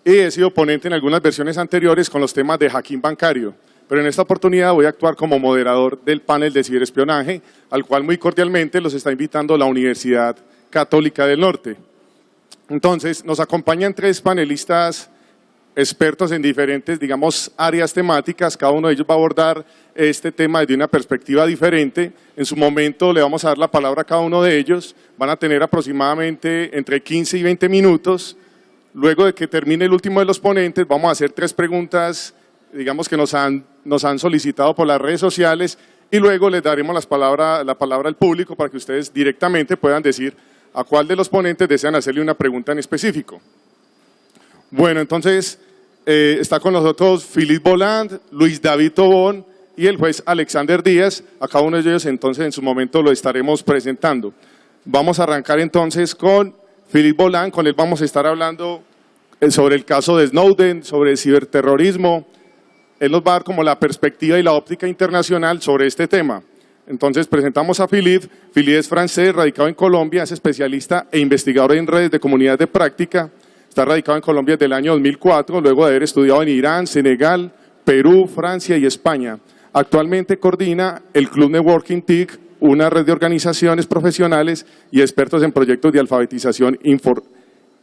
y he sido ponente en algunas versiones anteriores con los temas de hacking bancario. Pero en esta oportunidad voy a actuar como moderador del panel de ciberespionaje, al cual muy cordialmente los está invitando la Universidad Católica del Norte. Entonces, nos acompañan 3 panelistas expertos en diferentes, digamos, áreas temáticas. Cada uno de ellos va a abordar este tema desde una perspectiva diferente. En su momento le vamos a dar la palabra a cada uno de ellos. Van a tener aproximadamente entre 15 y 20 minutos. Luego de que termine el último de los ponentes, vamos a hacer 3 preguntas, digamos, que nos han solicitado por las redes sociales, y luego les daremos la palabra al público para que ustedes directamente puedan decir a cuál de los ponentes desean hacerle una pregunta en específico. Bueno, entonces está con nosotros Philippe Boland, Luis David Tobón y el juez Alexander Díaz. A cada uno de ellos entonces en su momento lo estaremos presentando. Vamos a arrancar entonces con Philippe Boland. Con él vamos a estar hablando sobre el caso de Snowden, sobre el ciberterrorismo. Él nos va a dar como la perspectiva y la óptica internacional sobre este tema. Entonces presentamos a Philippe. Philippe es francés, radicado en Colombia, es especialista e investigador en redes de comunidades de práctica. Está radicado en Colombia desde el año 2004, luego de haber estudiado en Irán, Senegal, Perú, Francia y España. Actualmente coordina el Club Networking TIC, una red de organizaciones profesionales y expertos en proyectos de alfabetización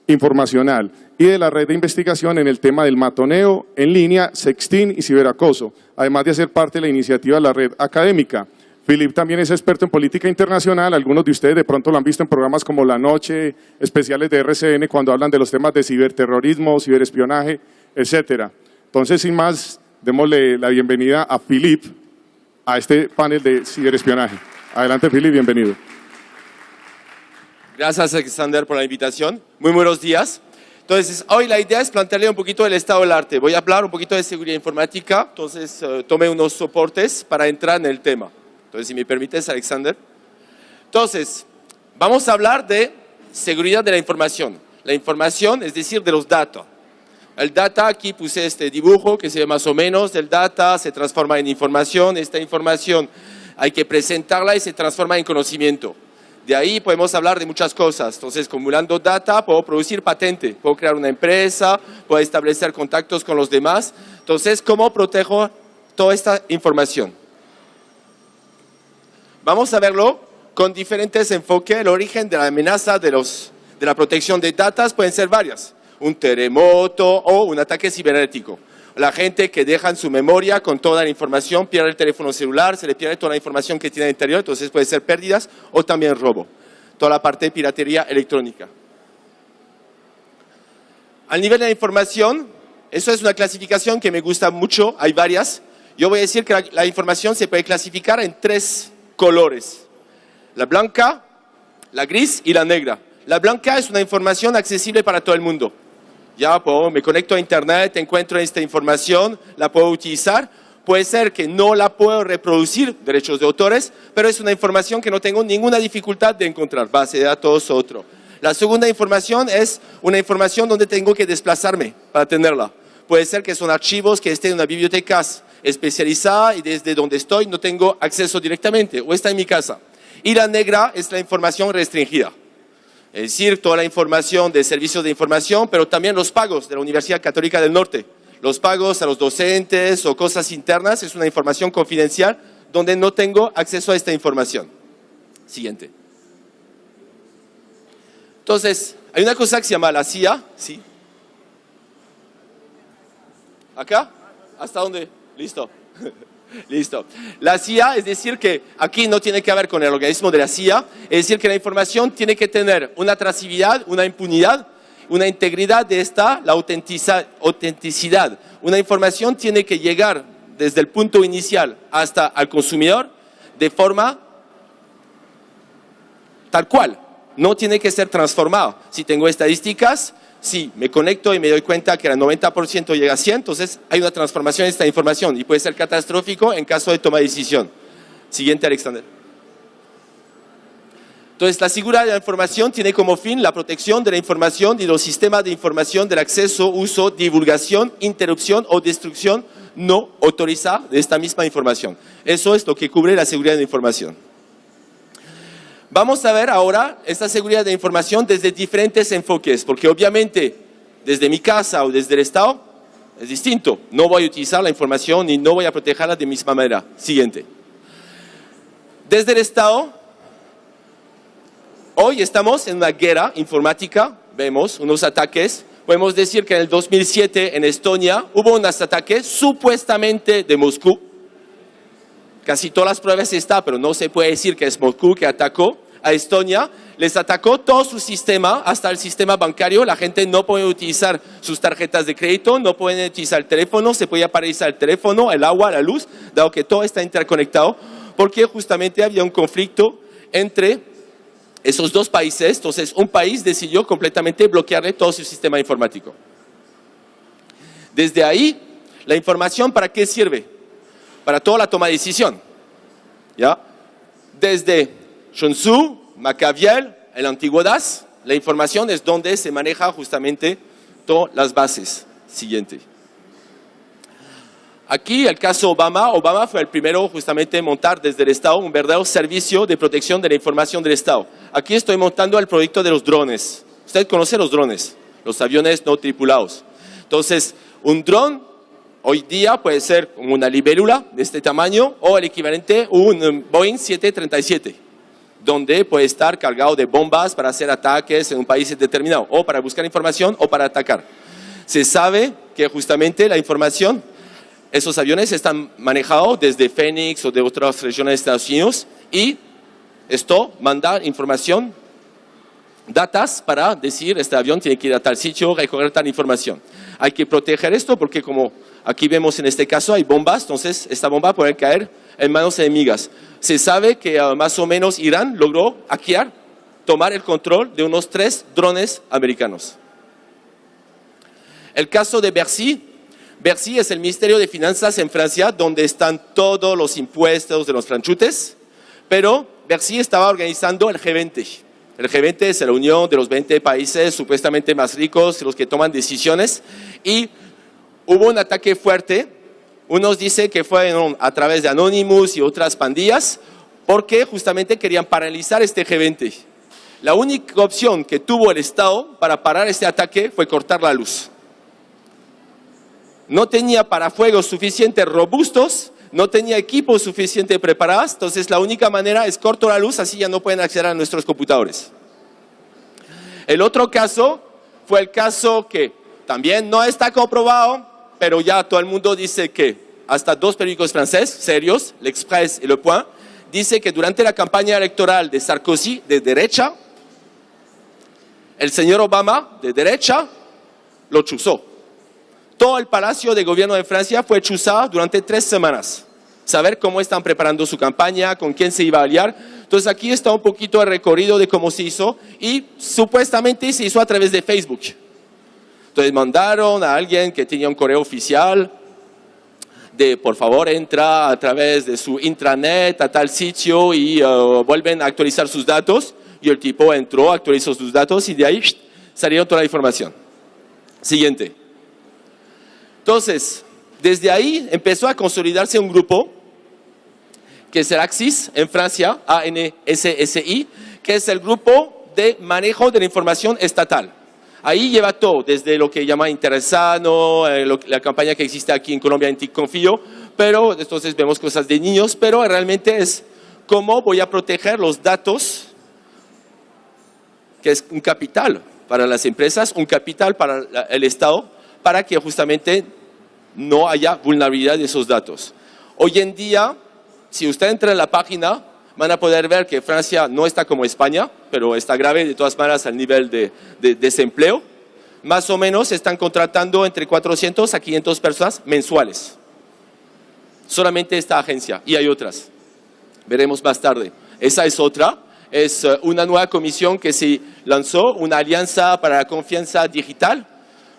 informacional, y de la red de investigación en el tema del matoneo en línea, sexting y ciberacoso, además de hacer parte de la iniciativa de la red académica. Philippe también es experto en política internacional. Algunos de ustedes de pronto lo han visto en programas como La Noche, especiales de RCN, cuando hablan de los temas de ciberterrorismo, ciberespionaje, etcétera. Entonces, sin más, démosle la bienvenida a Philippe a este panel de ciberespionaje. Adelante, Philippe, bienvenido. Gracias, Alexander, por la invitación. Muy buenos días. Entonces, hoy la idea es plantearle un poquito el estado del arte. Voy a hablar un poquito de seguridad informática, entonces tomé unos soportes para entrar en el tema. Entonces, si me permites, Alexander. Entonces, vamos a hablar de seguridad de la información. La información, es decir, de los datos. El data, aquí puse este dibujo que se ve más o menos, el data se transforma en información. Esta información hay que presentarla y se transforma en conocimiento. De ahí podemos hablar de muchas cosas. Entonces, acumulando data, puedo producir patente, puedo crear una empresa, puedo establecer contactos con los demás. Entonces, ¿cómo protejo toda esta información? Vamos a verlo con diferentes enfoques. El origen de la amenaza de la protección de datos pueden ser varias. Un terremoto o un ataque cibernético. La gente que deja en su memoria con toda la información, pierde el teléfono celular, se le pierde toda la información que tiene en el interior, entonces puede ser pérdidas o también robo. Toda la parte de piratería electrónica. Al nivel de la información, eso es una clasificación que me gusta mucho, hay varias. Yo voy a decir que la información se puede clasificar en 3 colores: la blanca, la gris y la negra. La blanca es una información accesible para todo el mundo. Ya me conecto a internet, encuentro esta información, la puedo utilizar. Puede ser que no la puedo reproducir, derechos de autores, pero es una información que no tengo ninguna dificultad de encontrar, base de datos o otro. La segunda información es una información donde tengo que desplazarme para tenerla. Puede ser que son archivos que estén en una biblioteca especializada y desde donde estoy no tengo acceso directamente, o está en mi casa. Y la negra es la información restringida. Es decir, toda la información de servicios de información, pero también los pagos de la Universidad Católica del Norte. Los pagos a los docentes o cosas internas es una información confidencial donde no tengo acceso a esta información. Siguiente. Entonces, hay una cosa que se llama la CIA, ¿sí? ¿Acá? ¿Hasta dónde? Listo. Listo. La CIA, es decir que aquí no tiene que ver con el organismo de la CIA, es decir que la información tiene que tener una trazabilidad, una impunidad, una integridad de esta, la autenticidad. Una información tiene que llegar desde el punto inicial hasta al consumidor de forma tal cual. No tiene que ser transformado. Si tengo estadísticas, si me conecto y me doy cuenta que el 90% llega a 100, entonces hay una transformación de esta información y puede ser catastrófico en caso de toma de decisión. Siguiente, Alexander. Entonces, la seguridad de la información tiene como fin la protección de la información y los sistemas de información del acceso, uso, divulgación, interrupción o destrucción no autorizada de esta misma información. Eso es lo que cubre la seguridad de la información. Vamos a ver ahora esta seguridad de información desde diferentes enfoques, porque obviamente desde mi casa o desde el Estado, es distinto. No voy a utilizar la información y no voy a protegerla de misma manera. Siguiente. Desde el Estado, hoy estamos en una guerra informática, vemos unos ataques. Podemos decir que en el 2007 en Estonia hubo unos ataques supuestamente de Moscú. Casi todas las pruebas están, pero no se puede decir que es Moscú que atacó a Estonia. Les atacó todo su sistema, hasta el sistema bancario. La gente no puede utilizar sus tarjetas de crédito, no pueden utilizar el teléfono, se podía paralizar el teléfono, el agua, la luz, dado que todo está interconectado, porque justamente había un conflicto entre esos dos países. Entonces, un país decidió completamente bloquearle todo su sistema informático. Desde ahí, la información, ¿para qué sirve? Para toda la toma de decisión. ¿Ya? Desde Sun Tzu, Maquiavel, en la antigüedad, la información es donde se maneja justamente todas las bases. Siguiente. Aquí el caso Obama. Obama fue el primero justamente en montar desde el Estado un verdadero servicio de protección de la información del Estado. Aquí estoy montando el proyecto de los drones. Usted conoce los drones, los aviones no tripulados. Entonces, un dron hoy día puede ser como una libélula de este tamaño o el equivalente a un Boeing 737, donde puede estar cargado de bombas para hacer ataques en un país determinado, o para buscar información o para atacar. Se sabe que justamente la información, esos aviones están manejados desde Phoenix o de otras regiones de Estados Unidos y esto manda información, datos para decir este avión tiene que ir a tal sitio, recoger tal información. Hay que proteger esto porque como aquí vemos en este caso hay bombas, entonces esta bomba puede caer en manos enemigas. Se sabe que más o menos Irán logró hackear, tomar el control de unos 3 drones americanos. El caso de Bercy. Bercy es el Ministerio de Finanzas en Francia, donde están todos los impuestos de los franchutes, pero Bercy estaba organizando el G20. El G20 es la unión de los 20 países supuestamente más ricos, los que toman decisiones, y hubo un ataque fuerte. Unos dicen que fue a través de Anonymous y otras pandillas, porque justamente querían paralizar este G20. La única opción que tuvo el Estado para parar este ataque fue cortar la luz. No tenía parafuegos suficientes robustos, no tenía equipos suficientes preparados, entonces la única manera es cortar la luz, así ya no pueden acceder a nuestros computadores. El otro caso fue el caso que también no está comprobado, pero ya todo el mundo dice que hasta 2 periódicos franceses serios, l'Express y Le Point, dice que durante la campaña electoral de Sarkozy de derecha, el señor Obama de derecha lo chuzó. Todo el palacio de gobierno de Francia fue chuzado durante 3 semanas. Saber cómo están preparando su campaña, con quién se iba a aliar. Entonces aquí está un poquito el recorrido de cómo se hizo y supuestamente se hizo a través de Facebook. Entonces mandaron a alguien que tenía un correo oficial de por favor entra a través de su intranet a tal sitio y vuelven a actualizar sus datos. Y el tipo entró, actualizó sus datos y de ahí salieron toda la información. Siguiente. Entonces, desde ahí empezó a consolidarse un grupo que es el ANSSI en Francia, ANSSI, que es el grupo de manejo de la información estatal. Ahí lleva todo, desde lo que llama Interesano, la campaña que existe aquí en Colombia, Anticonfío, pero entonces vemos cosas de niños, pero realmente es cómo voy a proteger los datos, que es un capital para las empresas, un capital para el Estado, para que justamente no haya vulnerabilidad de esos datos. Hoy en día, si usted entra en la página, van a poder ver que Francia no está como España, pero está grave de todas maneras al nivel de desempleo. Más o menos están contratando entre 400 a 500 personas mensuales. Solamente esta agencia, y hay otras. Veremos más tarde. Esa es otra. Es una nueva comisión que se lanzó, una alianza para la confianza digital.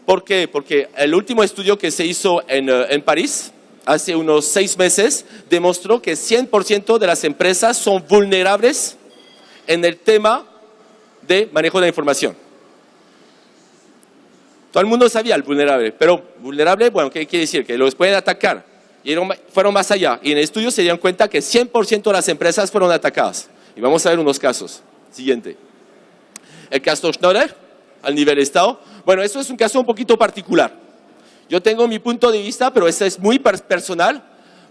¿Por qué? Porque el último estudio que se hizo en París, hace unos 6 meses, demostró que 100% de las empresas son vulnerables en el tema de manejo de la información. Todo el mundo sabía el vulnerable, pero vulnerable, bueno, ¿qué quiere decir? Que los pueden atacar. Y fueron más allá. Y en el estudio se dieron cuenta que 100% de las empresas fueron atacadas. Y vamos a ver unos casos. Siguiente. El caso Schneider, al nivel Estado. Bueno, eso es un caso un poquito particular. Yo tengo mi punto de vista, pero ese es muy personal.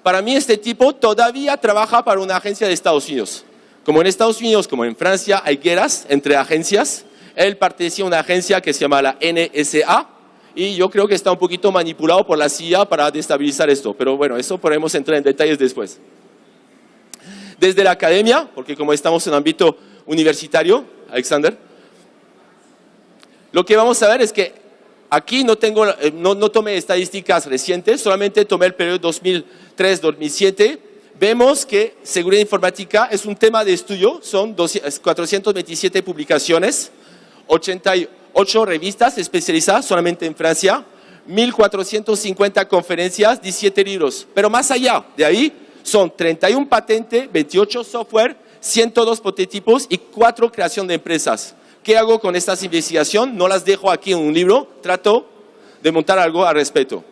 Para mí este tipo todavía trabaja para una agencia de Estados Unidos. Como en Estados Unidos, como en Francia, hay guerras entre agencias. Él pertenecía a una agencia que se llama la NSA y yo creo que está un poquito manipulado por la CIA para destabilizar esto. Pero bueno, eso podemos entrar en detalles después. Desde la academia, porque como estamos en ámbito universitario, Alexander, lo que vamos a ver es que aquí no tomé estadísticas recientes, solamente tomé el periodo 2003-2007. Vemos que seguridad informática es un tema de estudio, son 427 publicaciones, 88 revistas especializadas solamente en Francia, 1.450 conferencias, 17 libros. Pero más allá de ahí, son 31 patentes, 28 software, 102 prototipos y 4 creación de empresas. ¿Qué hago con estas investigaciones? No las dejo aquí en un libro, trato de montar algo al respecto.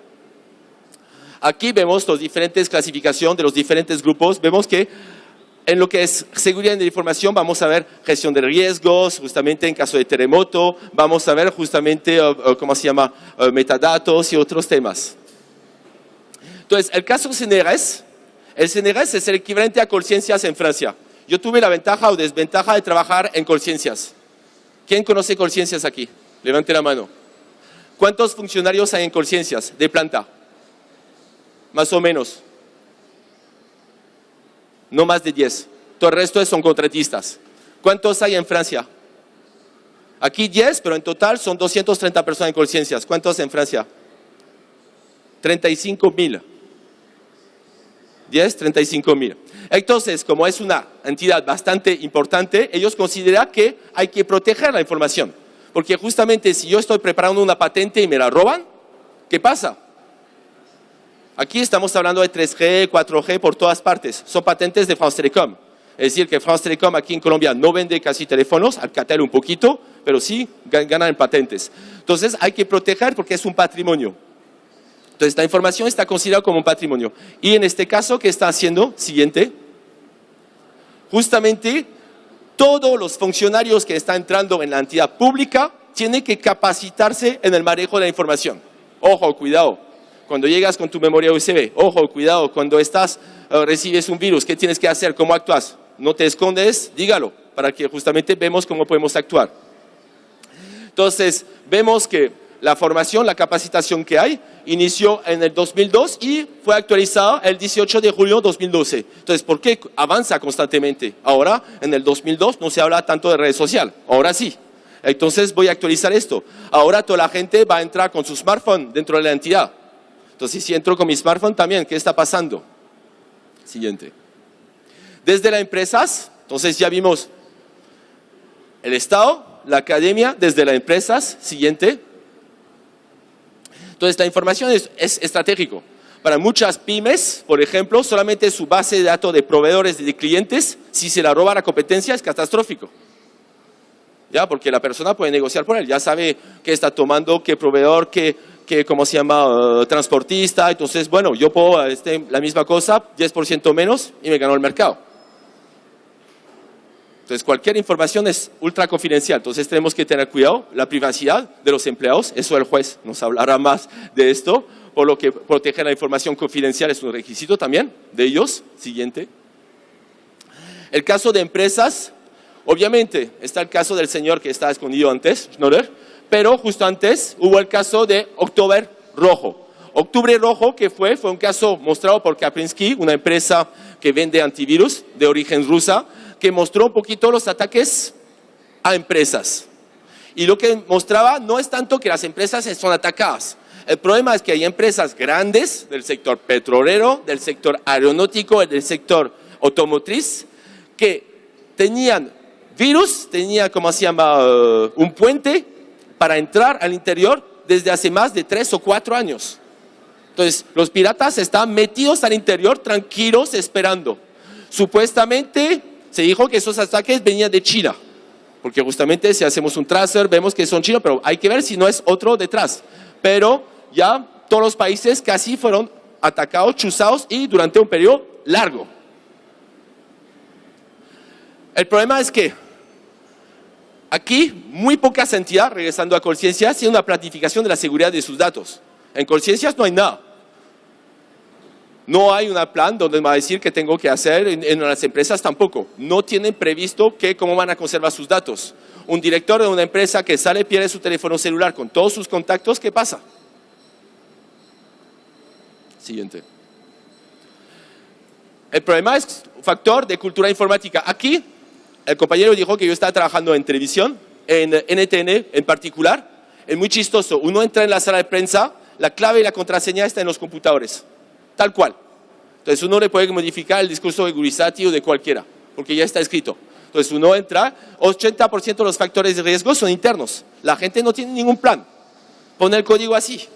Aquí vemos las diferentes clasificaciones de los diferentes grupos. Vemos que en lo que es seguridad de la información vamos a ver gestión de riesgos, justamente en caso de terremoto, vamos a ver justamente, ¿cómo se llama?, metadatos y otros temas. Entonces, el caso CNRS, el CNRS es el equivalente a Colciencias en Francia. Yo tuve la ventaja o desventaja de trabajar en Colciencias. ¿Quién conoce Colciencias aquí? Levante la mano. ¿Cuántos funcionarios hay en Colciencias de planta? Más o menos. No más de 10. Todo el resto son contratistas. ¿Cuántos hay en Francia? Aquí 10, pero en total son 230 personas en Colciencias. ¿Cuántos en Francia? 35.000. 10, 35.000. Entonces, como es una entidad bastante importante, ellos consideran que hay que proteger la información. Porque justamente si yo estoy preparando una patente y me la roban, ¿qué pasa? Aquí estamos hablando de 3G, 4G por todas partes. Son patentes de France Telecom. Es decir, que France Telecom aquí en Colombia no vende casi teléfonos, Alcatel un poquito, pero sí ganan en patentes. Entonces hay que proteger porque es un patrimonio. Entonces esta información está considerada como un patrimonio. Y en este caso, ¿qué está haciendo? Siguiente. Justamente todos los funcionarios que están entrando en la entidad pública tienen que capacitarse en el manejo de la información. Ojo, cuidado. Cuando llegas con tu memoria USB, ojo, cuidado, cuando recibes un virus, ¿qué tienes que hacer? ¿Cómo actúas? No te escondes, dígalo, para que justamente vemos cómo podemos actuar. Entonces, vemos que la formación, la capacitación que hay, inició en el 2002 y fue actualizada el 18 de julio de 2012. Entonces, ¿por qué avanza constantemente? Ahora, en el 2002, no se habla tanto de redes sociales, ahora sí. Entonces, voy a actualizar esto. Ahora toda la gente va a entrar con su smartphone dentro de la entidad. Entonces, si entro con mi smartphone también, ¿qué está pasando? Siguiente. Desde las empresas, entonces ya vimos el Estado, la academia, desde las empresas. Siguiente. Entonces, la información es estratégico. Para muchas pymes, por ejemplo, solamente su base de datos de proveedores y de clientes, si se la roba la competencia, es catastrófico. ¿Ya? Porque la persona puede negociar por él, ya sabe qué está tomando, qué proveedor, ¿cómo se llama? Transportista. Entonces, bueno, yo puedo la misma cosa, 10% menos y me ganó el mercado. Entonces, cualquier información es ultra confidencial. Entonces, tenemos que tener cuidado, la privacidad de los empleados. Eso el juez nos hablará más de esto, por lo que proteger la información confidencial es un requisito también de ellos. Siguiente. El caso de empresas, obviamente, está el caso del señor que está escondido antes, Schnoller, pero justo antes hubo el caso de Octubre Rojo. Octubre Rojo, que fue un caso mostrado por Kaspersky, una empresa que vende antivirus de origen rusa, que mostró un poquito los ataques a empresas. Y lo que mostraba no es tanto que las empresas son atacadas. El problema es que hay empresas grandes del sector petrolero, del sector aeronáutico, del sector automotriz, que tenían virus, tenían, ¿cómo se llama?, un puente para entrar al interior desde hace más de 3 o 4 años. Entonces, los piratas están metidos al interior, tranquilos, esperando. Supuestamente se dijo que esos ataques venían de China, porque justamente si hacemos un tracer vemos que son chinos, pero hay que ver si no es otro detrás. Pero ya todos los países casi fueron atacados, chuzados y durante un periodo largo. El problema es que Aquí, muy pocas entidades, regresando a Colciencias, tienen una planificación de la seguridad de sus datos. En Colciencias no hay nada. No hay un plan donde me va a decir qué tengo que hacer, en las empresas tampoco. No tienen previsto cómo van a conservar sus datos. Un director de una empresa que sale pierde su teléfono celular con todos sus contactos, ¿qué pasa? Siguiente. El problema es un factor de cultura informática. Aquí, el compañero dijo que yo estaba trabajando en televisión, en NTN en particular. Es muy chistoso. Uno entra en la sala de prensa, la clave y la contraseña está en los computadores. Tal cual. Entonces uno le puede modificar el discurso de Gurisati o de cualquiera, porque ya está escrito. Entonces uno entra, 80% de los factores de riesgo son internos. La gente no tiene ningún plan. Pone el código así.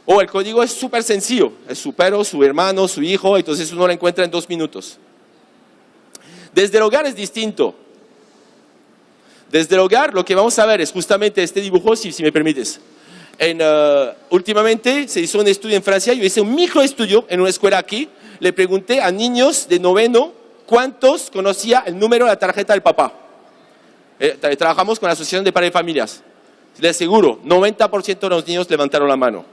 O el código es súper sencillo. Es su perro, su hermano, su hijo, entonces uno lo encuentra en 2 minutos. Desde el hogar es distinto. Desde el hogar lo que vamos a ver es justamente este dibujo, si me permites. Últimamente se hizo un estudio en Francia, yo hice un microestudio en una escuela aquí, le pregunté a niños de 9º cuántos conocía el número de la tarjeta del papá. Trabajamos con la Asociación de Padres de Familias. Les aseguro, 90% de los niños levantaron la mano.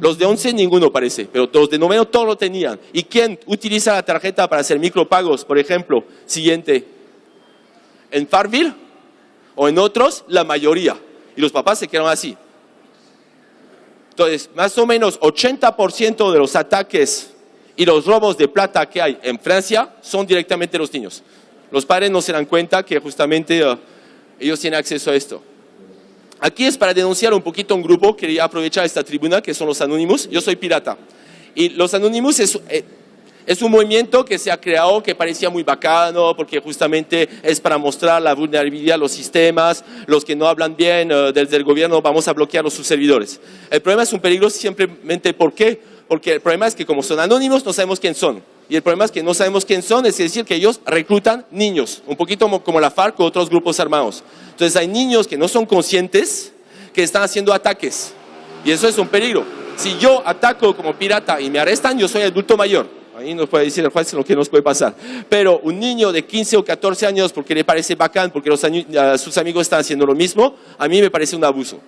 Los de 11 ninguno parece, pero los de 9º todos lo tenían. ¿Y quién utiliza la tarjeta para hacer micropagos? Por ejemplo, siguiente, en Farmville o en otros, la mayoría. Y los papás se quedaron así. Entonces, más o menos 80% de los ataques y los robos de plata que hay en Francia son directamente los niños. Los padres no se dan cuenta que justamente ellos tienen acceso a esto. Aquí es para denunciar un poquito un grupo, quería aprovechar esta tribuna, que son los Anonymous. Yo soy pirata. Y los Anonymous es un movimiento que se ha creado, que parecía muy bacano, porque justamente es para mostrar la vulnerabilidad de los sistemas, los que no hablan bien desde el gobierno, vamos a bloquear sus servidores. El problema es un peligro simplemente, ¿por qué? Porque el problema es que como son anónimos, no sabemos quién son. Y el problema es que no sabemos quién son, es decir, que ellos reclutan niños, un poquito como la FARC o otros grupos armados. Entonces hay niños que no son conscientes, que están haciendo ataques. Y eso es un peligro. Si yo ataco como pirata y me arrestan, yo soy adulto mayor. Ahí nos puede decir el juez lo que nos puede pasar. Pero un niño de 15 o 14 años, porque le parece bacán, porque sus amigos están haciendo lo mismo, a mí me parece un abuso.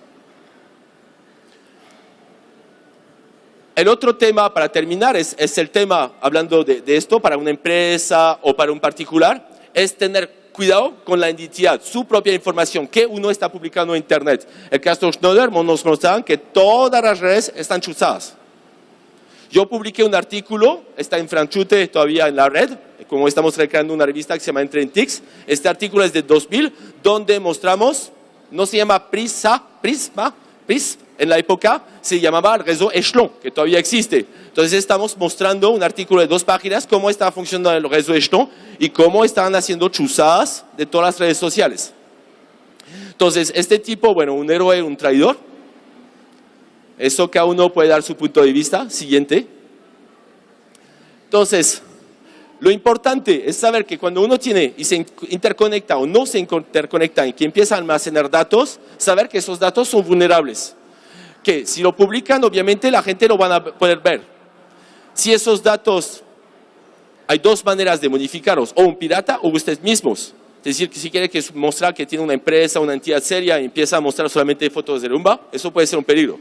El otro tema, para terminar, es el tema, hablando de esto, para una empresa o para un particular, es tener cuidado con la identidad, su propia información, que uno está publicando en Internet. El caso Schneider nos mostraban que todas las redes están chuzadas. Yo publiqué un artículo, está en franchute todavía en la red, como estamos recreando una revista que se llama Entrentix. Este artículo es de 2000, donde mostramos, no se llama Prisma, en la época se llamaba el réseau Echelon, que todavía existe. Entonces estamos mostrando un artículo de 2 páginas, cómo estaba funcionando el réseau Echelon y cómo estaban haciendo chuzadas de todas las redes sociales. Entonces, este tipo, bueno, un héroe, un traidor. Eso cada uno puede dar su punto de vista. Siguiente. Entonces, lo importante es saber que cuando uno tiene y se interconecta o no se interconecta y que empieza a almacenar datos, saber que esos datos son vulnerables. Que si lo publican, obviamente la gente lo van a poder ver. Si esos datos, hay 2 maneras de modificarlos, o un pirata o ustedes mismos. Es decir, que si quiere que mostrar que tiene una empresa, una entidad seria y empieza a mostrar solamente fotos de rumba, eso puede ser un peligro.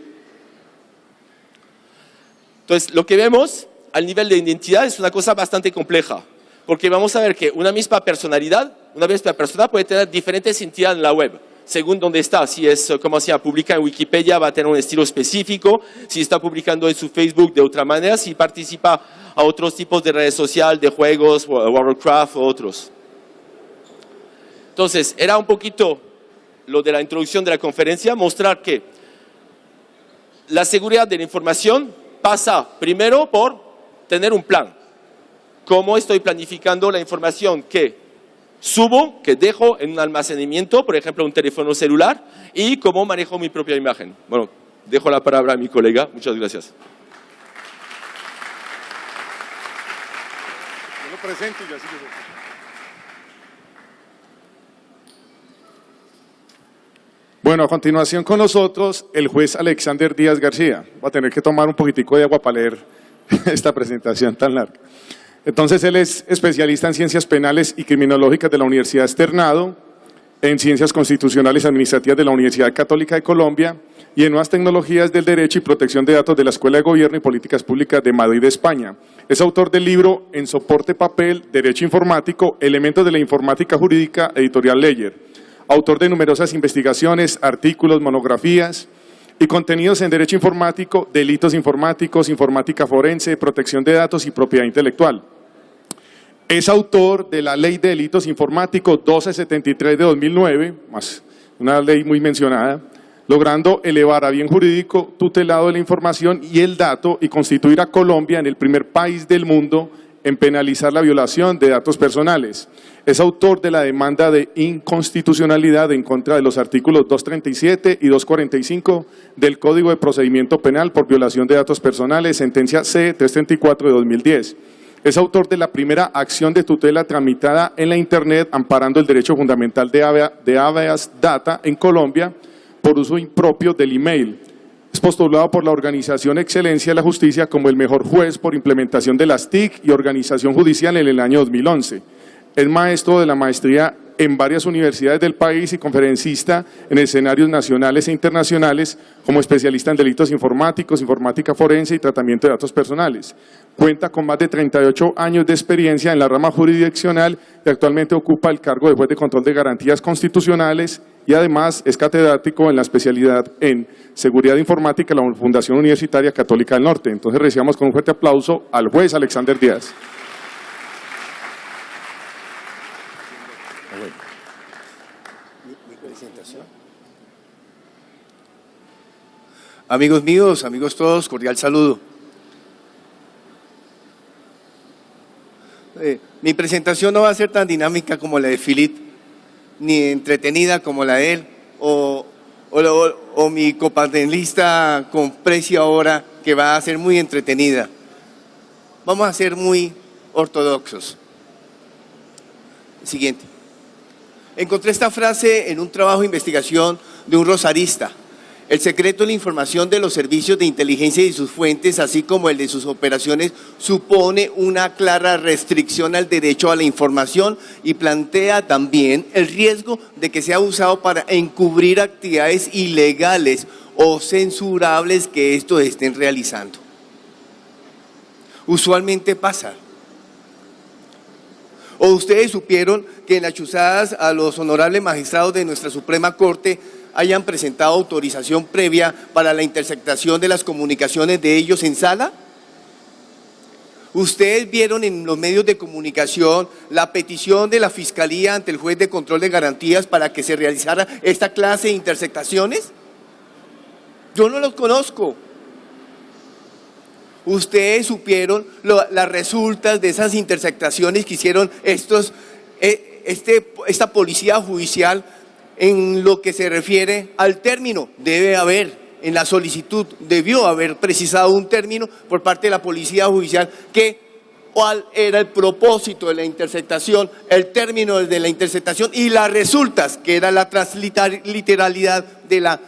Entonces, lo que vemos al nivel de identidad es una cosa bastante compleja, porque vamos a ver que una misma personalidad, una misma persona puede tener diferentes entidades en la web, según dónde está. Si es, como se publica en Wikipedia, va a tener un estilo específico, si está publicando en su Facebook de otra manera, si participa a otros tipos de redes sociales, de juegos, Warcraft o otros. Entonces, era un poquito lo de la introducción de la conferencia, mostrar que la seguridad de la información pasa primero por tener un plan. ¿Cómo estoy planificando la información que subo, que dejo en un almacenamiento, por ejemplo, un teléfono celular, y cómo manejo mi propia imagen? Bueno, dejo la palabra a mi colega. Muchas gracias. Yo lo presento y así Bueno, a continuación con nosotros, el juez Alexander Díaz García. Va a tener que tomar un poquitico de agua para leer esta presentación tan larga. Entonces, él es especialista en ciencias penales y criminológicas de la Universidad Externado en Ciencias Constitucionales y Administrativas de la Universidad Católica de Colombia y en Nuevas Tecnologías del Derecho y Protección de Datos de la Escuela de Gobierno y Políticas Públicas de Madrid, España. Es autor del libro En soporte papel, Derecho Informático, Elementos de la Informática Jurídica, editorial Ledger. Autor de numerosas investigaciones, artículos, monografías y contenidos en Derecho Informático, Delitos Informáticos, Informática Forense, Protección de Datos y Propiedad Intelectual. Es autor de la Ley de Delitos Informáticos 1273 de 2009, más una ley muy mencionada, logrando elevar a bien jurídico tutelado de la información y el dato y constituir a Colombia en el primer país del mundo en penalizar la violación de datos personales. Es autor de la demanda de inconstitucionalidad en contra de los artículos 237 y 245 del Código de Procedimiento Penal por violación de datos personales, sentencia C-334 de 2010. Es autor de la primera acción de tutela tramitada en la Internet amparando el derecho fundamental de habeas data en Colombia por uso impropio del email. Es postulado por la organización Excelencia de la Justicia como el mejor juez por implementación de las TIC y organización judicial en el año 2011. Es maestro de la maestría en varias universidades del país y conferencista en escenarios nacionales e internacionales como especialista en delitos informáticos, informática forense y tratamiento de datos personales. Cuenta con más de 38 años de experiencia en la rama jurisdiccional y actualmente ocupa el cargo de juez de control de garantías constitucionales y además es catedrático en la especialidad en seguridad informática en la Fundación Universitaria Católica del Norte. Entonces recibamos con un fuerte aplauso al juez Alexander Díaz. Amigos míos, amigos todos, cordial saludo. Mi presentación no va a ser tan dinámica como la de Philip, ni entretenida como la de él, o mi copanelista con Precio ahora, que va a ser muy entretenida. Vamos a ser muy ortodoxos. Siguiente. Encontré esta frase en un trabajo de investigación de un rosarista. El secreto de la información de los servicios de inteligencia y sus fuentes, así como el de sus operaciones, supone una clara restricción al derecho a la información y plantea también el riesgo de que sea usado para encubrir actividades ilegales o censurables que estos estén realizando. Usualmente pasa. ¿O ustedes supieron que en las chuzadas a los honorables magistrados de nuestra Suprema Corte hayan presentado autorización previa para la interceptación de las comunicaciones de ellos en sala? ¿Ustedes vieron en los medios de comunicación la petición de la Fiscalía ante el juez de control de garantías para que se realizara esta clase de interceptaciones? Yo no los conozco. ¿Ustedes supieron las resultas de esas interceptaciones que hicieron esta policía judicial en lo que se refiere al término? Debe haber, en la solicitud, debió haber precisado un término por parte de la policía judicial cuál era el propósito de la interceptación, el término de la interceptación y las resultas, que era la transliteralidad de la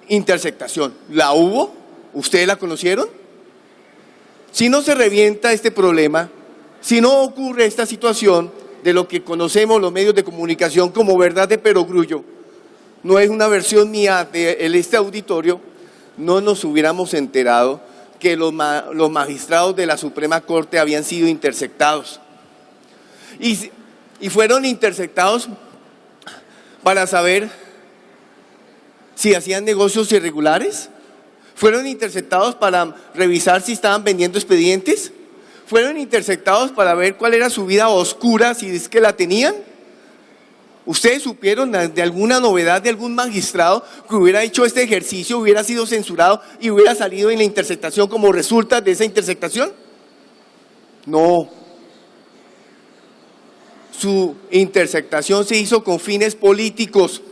interceptación. ¿La hubo? ¿Ustedes la conocieron? Si no se revienta este problema, si no ocurre esta situación de lo que conocemos los medios de comunicación como verdad de perogrullo, no es una versión mía de este auditorio, no nos hubiéramos enterado que los magistrados de la Suprema Corte habían sido interceptados. Y fueron interceptados para saber si hacían negocios irregulares. ¿Fueron interceptados para revisar si estaban vendiendo expedientes? ¿Fueron interceptados para ver cuál era su vida oscura, si es que la tenían? ¿Ustedes supieron de alguna novedad de algún magistrado que hubiera hecho este ejercicio, hubiera sido censurado y hubiera salido en la interceptación como resulta de esa interceptación? No. Su interceptación se hizo con fines políticos.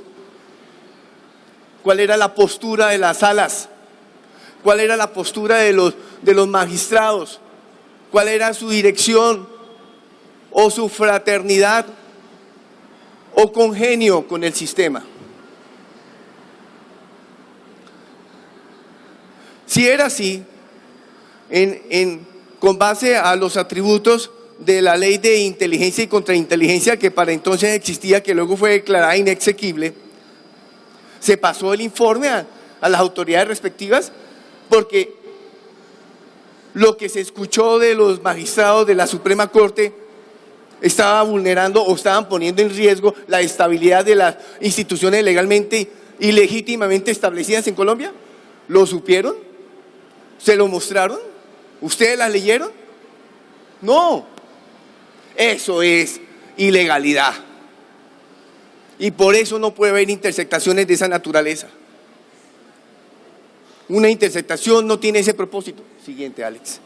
¿Cuál era la postura de las salas? ¿Cuál era la postura de los magistrados? ¿Cuál era su dirección o su fraternidad o congenio con el sistema? Si era así, con base a los atributos de la ley de inteligencia y contrainteligencia que para entonces existía, que luego fue declarada inexequible, se pasó el informe a las autoridades respectivas, porque lo que se escuchó de los magistrados de la Suprema Corte estaba vulnerando o estaban poniendo en riesgo la estabilidad de las instituciones legalmente y legítimamente establecidas en Colombia. ¿Lo supieron? ¿Se lo mostraron? ¿Ustedes las leyeron? No. Eso es ilegalidad. Y por eso no puede haber interceptaciones de esa naturaleza. Una interceptación no tiene ese propósito. Siguiente, Alex.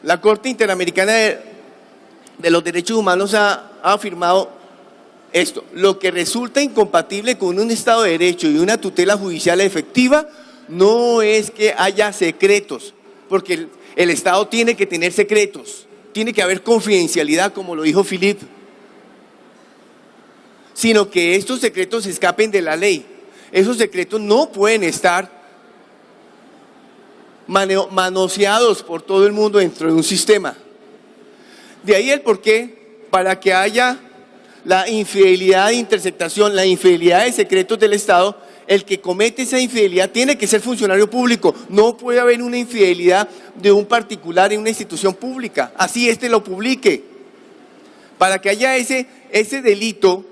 La Corte Interamericana de los Derechos Humanos ha afirmado esto: lo que resulta incompatible con un Estado de Derecho y una tutela judicial efectiva no es que haya secretos, porque el Estado tiene que tener secretos, tiene que haber confidencialidad, como lo dijo Philippe, sino que estos secretos escapen de la ley. Esos secretos no pueden estar manoseados por todo el mundo dentro de un sistema. De ahí el porqué, para que haya la infidelidad de interceptación, la infidelidad de secretos del Estado, el que comete esa infidelidad tiene que ser funcionario público. No puede haber una infidelidad de un particular en una institución pública, así lo publique. Para que haya ese delito,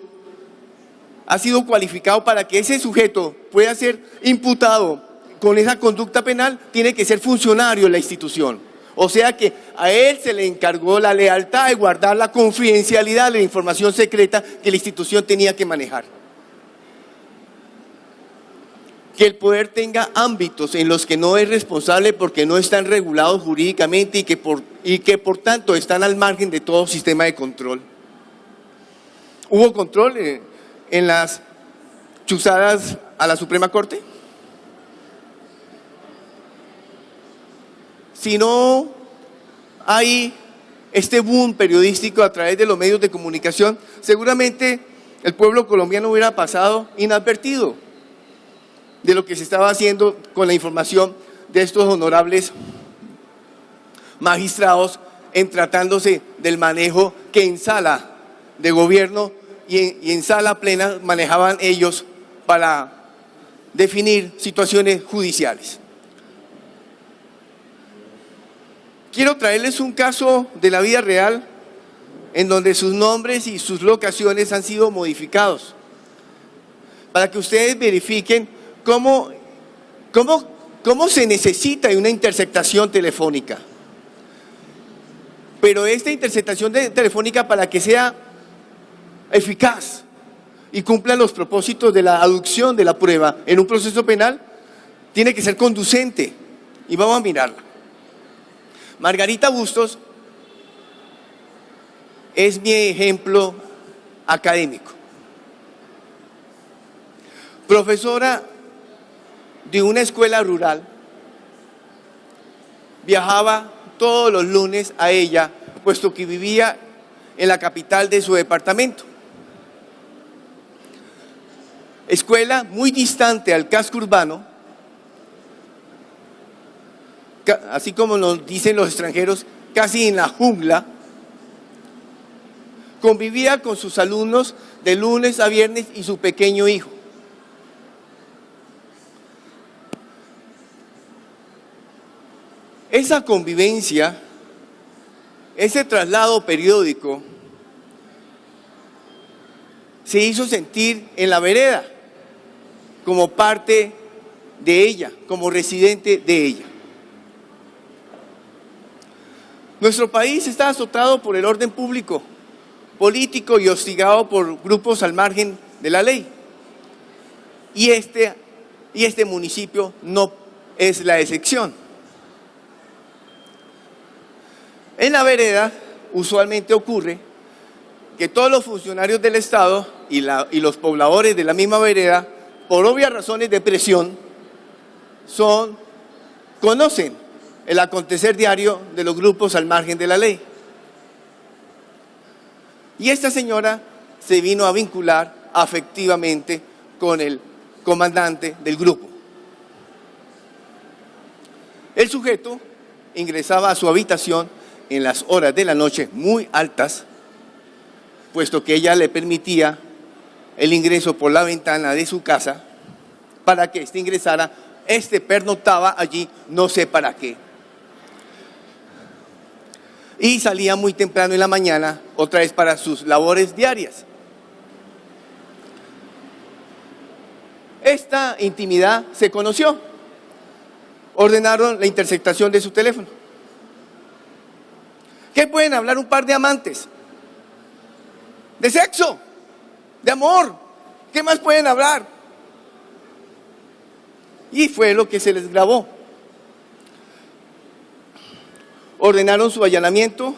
ha sido cualificado para que ese sujeto pueda ser imputado con esa conducta penal, tiene que ser funcionario de la institución. O sea que a él se le encargó la lealtad de guardar la confidencialidad de la información secreta que la institución tenía que manejar. Que el poder tenga ámbitos en los que no es responsable porque no están regulados jurídicamente y que por tanto están al margen de todo sistema de control. ¿Hubo control en las chuzadas a la Suprema Corte? Si no hay este boom periodístico a través de los medios de comunicación, seguramente el pueblo colombiano hubiera pasado inadvertido de lo que se estaba haciendo con la información de estos honorables magistrados en tratándose del manejo que en sala de gobierno y en sala plena manejaban ellos para definir situaciones judiciales. Quiero traerles un caso de la vida real en donde sus nombres y sus locaciones han sido modificados, para que ustedes verifiquen cómo se necesita una interceptación telefónica. Pero esta interceptación telefónica, para que sea eficaz y cumpla los propósitos de la aducción de la prueba en un proceso penal, tiene que ser conducente. Y vamos a mirarla. Margarita Bustos es mi ejemplo académico. Profesora de una escuela rural, viajaba todos los lunes a ella, puesto que vivía en la capital de su departamento. Escuela muy distante al casco urbano, así como nos dicen los extranjeros, casi en la jungla. Convivía con sus alumnos de lunes a viernes y su pequeño hijo. Esa convivencia, ese traslado periódico, se hizo sentir en la vereda, como parte de ella, como residente de ella. Nuestro país está azotado por el orden público, político y hostigado por grupos al margen de la ley. Y este municipio no es la excepción. En la vereda usualmente ocurre que todos los funcionarios del Estado y los pobladores de la misma vereda, por obvias razones de presión, conocen el acontecer diario de los grupos al margen de la ley. Y esta señora se vino a vincular afectivamente con el comandante del grupo. El sujeto ingresaba a su habitación en las horas de la noche muy altas, puesto que ella le permitía el ingreso por la ventana de su casa para que éste ingresara. Este pernoctaba allí, no sé para qué. Y salía muy temprano en la mañana, otra vez para sus labores diarias. Esta intimidad se conoció. Ordenaron la interceptación de su teléfono. ¿Qué pueden hablar un par de amantes? De sexo, de amor. ¿Qué más pueden hablar? Y fue lo que se les grabó. Ordenaron su allanamiento,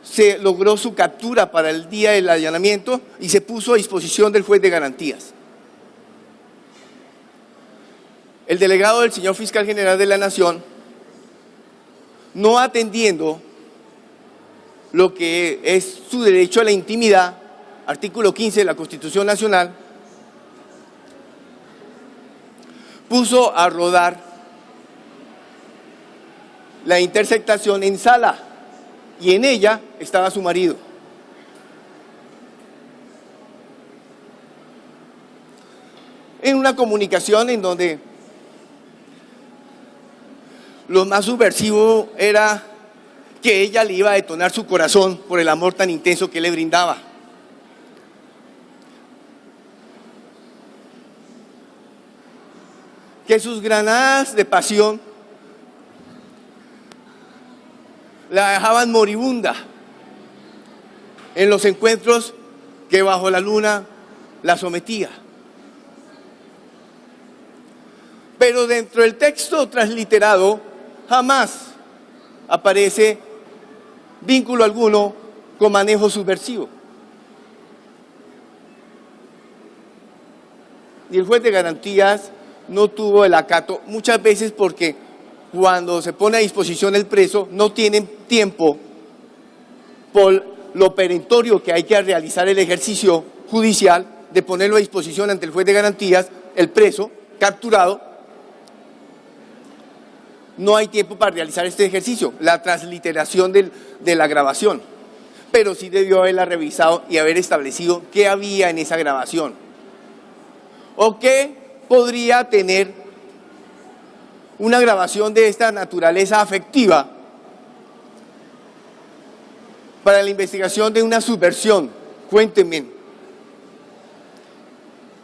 se logró su captura para el día del allanamiento y se puso a disposición del juez de garantías. El delegado del señor fiscal general de la Nación, no atendiendo lo que es su derecho a la intimidad, artículo 15 de la Constitución Nacional, puso a rodar la interceptación en sala y en ella estaba su marido. En una comunicación en donde lo más subversivo era que ella le iba a detonar su corazón por el amor tan intenso que le brindaba. Que sus granadas de pasión la dejaban moribunda en los encuentros que bajo la luna la sometía. Pero dentro del texto transliterado jamás aparece vínculo alguno con manejo subversivo. Y el juez de garantías no tuvo el acato, muchas veces porque cuando se pone a disposición el preso no tienen tiempo por lo perentorio que hay que realizar el ejercicio judicial de ponerlo a disposición ante el juez de garantías, el preso capturado. No hay tiempo para realizar este ejercicio, la transliteración de la grabación, pero sí debió haberla revisado y haber establecido qué había en esa grabación o qué podría tener una grabación de esta naturaleza afectiva para la investigación de una subversión. Cuéntenme,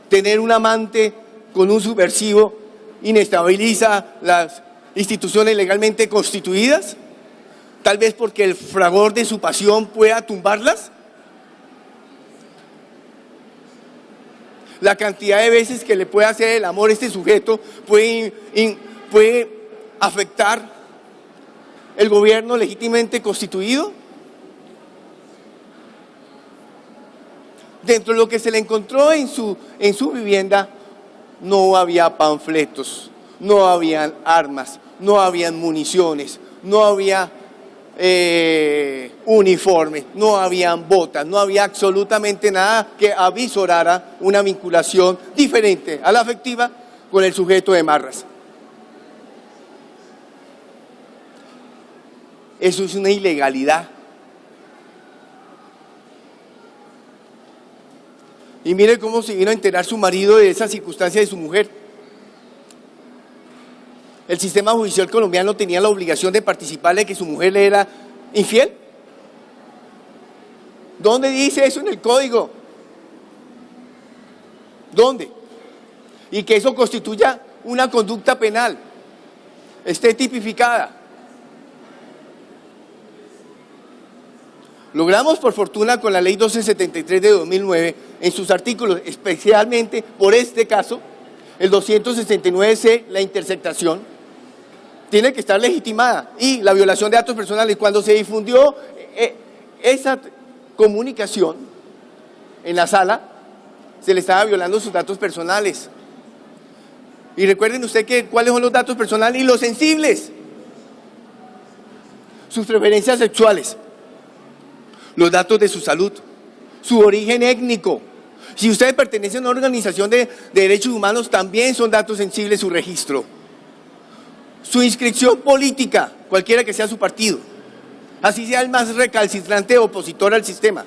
tener un amante con un subversivo inestabiliza las instituciones legalmente constituidas, tal vez porque el fragor de su pasión pueda tumbarlas. La cantidad de veces que le puede hacer el amor a este sujeto puede afectar el gobierno legítimamente constituido. Dentro de lo que se le encontró en su vivienda no había panfletos, no habían armas, no habían municiones, no había uniformes, no habían botas, no había absolutamente nada que avisorara una vinculación diferente a la afectiva con el sujeto de Marras. Eso es una ilegalidad. Y mire cómo se vino a enterar su marido de esa circunstancia de su mujer. El sistema judicial colombiano tenía la obligación de participarle de que su mujer le era infiel. ¿Dónde dice eso en el código? ¿Dónde? Y que eso constituya una conducta penal, esté tipificada. Logramos, por fortuna, con la ley 1273 de 2009, en sus artículos, especialmente por este caso, el 269C, la interceptación, tiene que estar legitimada, y la violación de datos personales. Cuando se difundió esa comunicación en la sala, se le estaba violando sus datos personales. Y recuerden usted que cuáles son los datos personales y los sensibles: sus preferencias sexuales, los datos de su salud, su origen étnico. Si ustedes pertenecen a una organización de derechos humanos, también son datos sensibles su registro. su inscripción política, cualquiera que sea su partido, así sea el más recalcitrante opositor al sistema.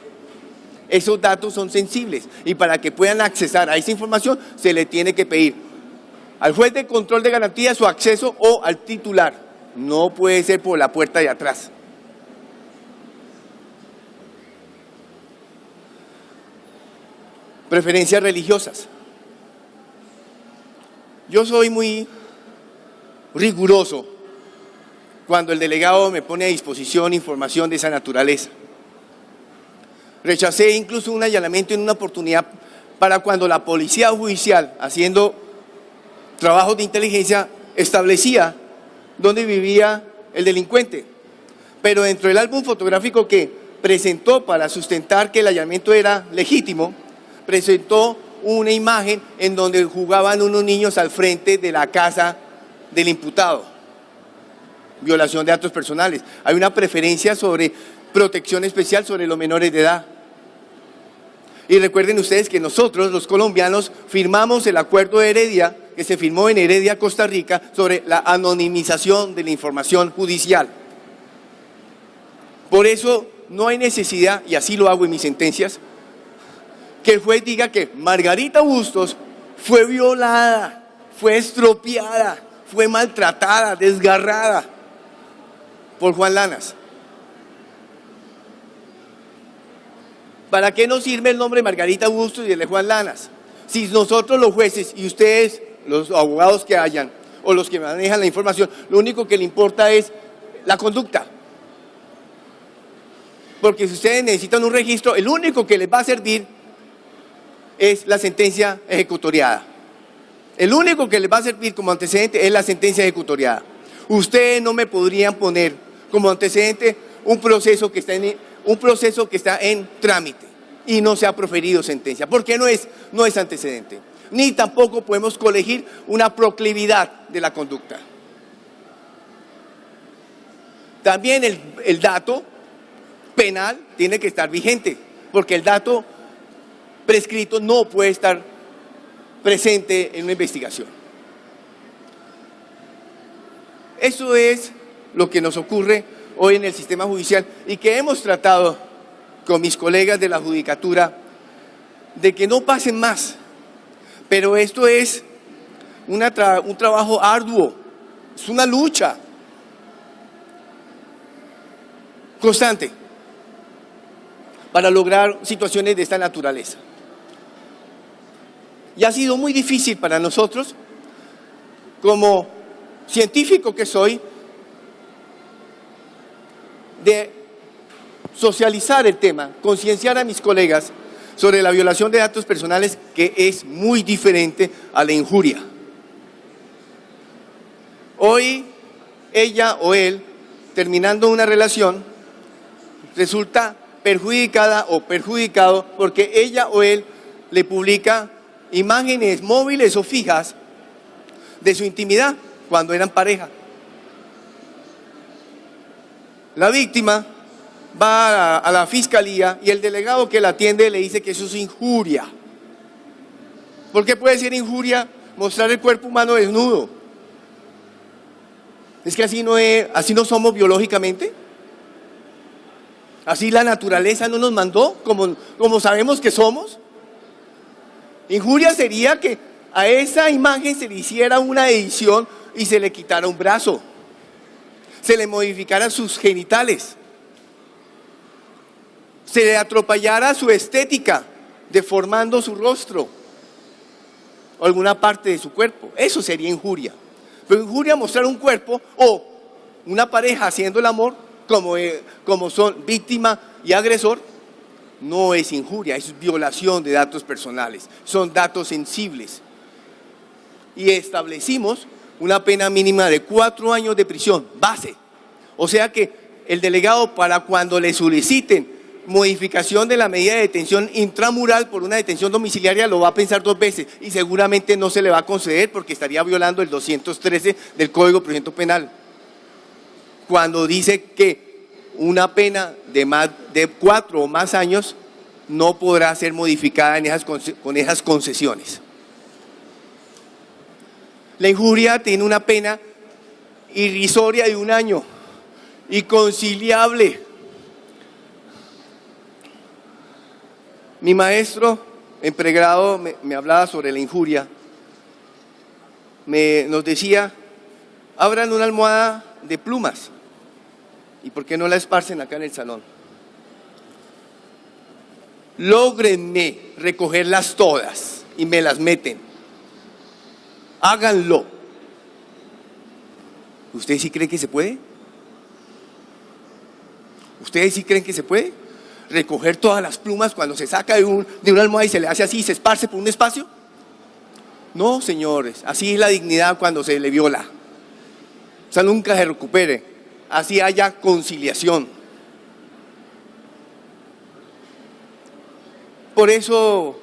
Esos datos son sensibles y para que puedan accesar a esa información se le tiene que pedir al juez de control de garantía su acceso o al titular. No puede ser por la puerta de atrás. Preferencias religiosas. Yo soy muy riguroso cuando el delegado me pone a disposición información de esa naturaleza. Rechacé incluso un allanamiento en una oportunidad para cuando la policía judicial, haciendo trabajos de inteligencia, establecía dónde vivía el delincuente. Pero dentro del álbum fotográfico que presentó para sustentar que el allanamiento era legítimo, presentó una imagen en donde jugaban unos niños al frente de la casa del imputado. Violación de datos personales. Hay una preferencia sobre protección especial sobre los menores de edad. Y recuerden ustedes que nosotros, los colombianos, firmamos el acuerdo de Heredia, que se firmó en Heredia, Costa Rica, sobre la anonimización de la información judicial. Por eso no hay necesidad, y así lo hago en mis sentencias, que el juez diga que Margarita Bustos fue violada, fue estropeada, fue maltratada, desgarrada por Juan Lanas. ¿Para qué nos sirve el nombre Margarita Bustos y el de Juan Lanas? Si nosotros los jueces y ustedes, los abogados que hayan, o los que manejan la información, lo único que le importa es la conducta. Porque si ustedes necesitan un registro, el único que les va a servir es la sentencia ejecutoriada. El único que les va a servir como antecedente es la sentencia ejecutoriada. Ustedes no me podrían poner como antecedente un proceso que está en trámite y no se ha proferido sentencia, porque no es antecedente. Ni tampoco podemos colegir una proclividad de la conducta. También el dato penal tiene que estar vigente, porque el dato prescrito no puede estar presente en una investigación. Eso es lo que nos ocurre hoy en el sistema judicial y que hemos tratado con mis colegas de la judicatura de que no pasen más. Pero esto es un trabajo arduo, es una lucha constante para lograr situaciones de esta naturaleza. Y ha sido muy difícil para nosotros, como científico que soy, de socializar el tema, concienciar a mis colegas sobre la violación de datos personales, que es muy diferente a la injuria. Hoy, ella o él, terminando una relación, resulta perjudicada o perjudicado porque ella o él le publica imágenes móviles o fijas de su intimidad cuando eran pareja. La víctima va a la fiscalía y el delegado que la atiende le dice que eso es injuria. ¿Por qué puede ser injuria mostrar el cuerpo humano desnudo? ¿Es que así no somos biológicamente? ¿Así la naturaleza no nos mandó como sabemos que somos? Injuria sería que a esa imagen se le hiciera una edición y se le quitara un brazo, se le modificaran sus genitales, se le atropellara su estética, deformando su rostro o alguna parte de su cuerpo. Eso sería injuria. Pero injuria mostrar un cuerpo o una pareja haciendo el amor como son víctima y agresor, no es injuria, es violación de datos personales, son datos sensibles. Y establecimos una pena mínima de 4 años de prisión, base. O sea que el delegado, para cuando le soliciten modificación de la medida de detención intramural por una detención domiciliaria, lo va a pensar 2 veces y seguramente no se le va a conceder porque estaría violando el 213 del Código de Procedimiento Penal. Cuando dice que una pena de 4 o más años no podrá ser modificada con esas concesiones. La injuria tiene una pena irrisoria de 1 año y conciliable. Mi maestro en pregrado me hablaba sobre la injuria. Nos decía, abran una almohada de plumas y ¿por qué no la esparcen acá en el salón? Lógrenme recogerlas todas y me las meten. Háganlo. ¿Ustedes sí creen que se puede? ¿Ustedes sí creen que se puede? ¿Recoger todas las plumas cuando se saca de una almohada y se le hace así y se esparce por un espacio? No, señores, así es la dignidad cuando se le viola. O sea, nunca se recupere. Así haya conciliación. Por eso,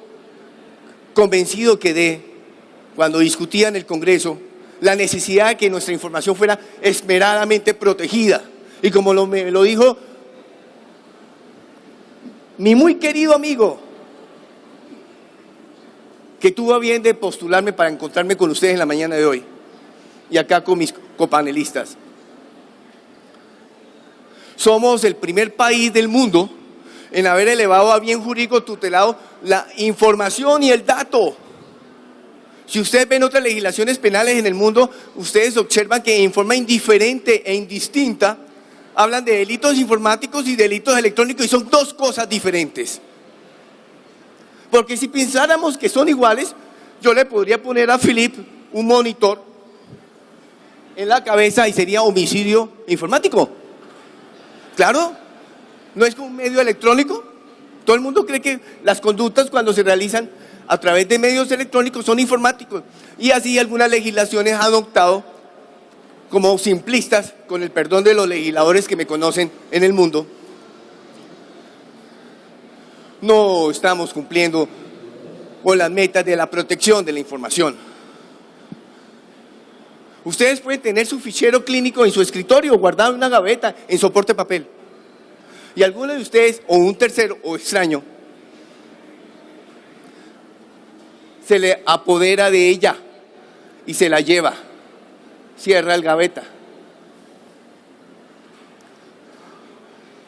convencido quedé, cuando discutía en el Congreso, la necesidad de que nuestra información fuera esmeradamente protegida. Y como me lo dijo mi muy querido amigo, que tuvo a bien de postularme para encontrarme con ustedes en la mañana de hoy, y acá con mis copanelistas. Somos el primer país del mundo en haber elevado a bien jurídico tutelado la información y el dato. Si ustedes ven otras legislaciones penales en el mundo, ustedes observan que en forma indiferente e indistinta hablan de delitos informáticos y delitos electrónicos y son dos cosas diferentes. Porque si pensáramos que son iguales, yo le podría poner a Philip un monitor en la cabeza y sería homicidio informático. Claro, ¿no es como un medio electrónico? Todo el mundo cree que las conductas cuando se realizan a través de medios electrónicos son informáticos. Y así algunas legislaciones han optado como simplistas, con el perdón de los legisladores que me conocen en el mundo. No estamos cumpliendo con las metas de la protección de la información. Ustedes pueden tener su fichero clínico en su escritorio, guardado en una gaveta, en soporte papel. Y alguno de ustedes, o un tercero o extraño, se le apodera de ella y se la lleva, cierra el gaveta.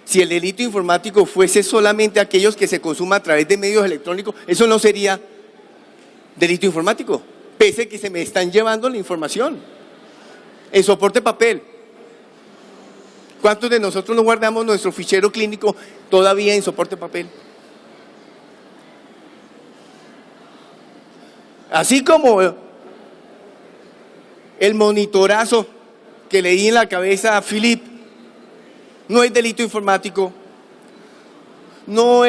Si el delito informático fuese solamente aquellos que se consuman a través de medios electrónicos, eso no sería delito informático, pese a que se me están llevando la información en soporte papel. ¿Cuántos de nosotros no guardamos nuestro fichero clínico todavía en soporte papel? Así como el monitorazo que le di en la cabeza a Philip no es delito informático, no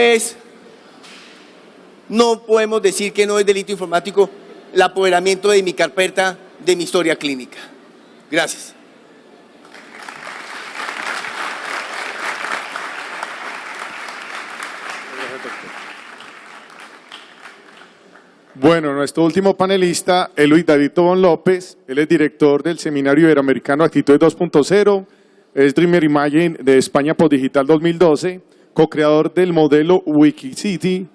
podemos decir que no es delito informático el apoderamiento de mi carpeta de mi historia clínica. Gracias. Bueno, nuestro último panelista es Luis David Tobón López. Él es director del Seminario Iberoamericano Actitudes 2.0, es Dreamer Imagine de España Postdigital 2012, co-creador del modelo Wikicity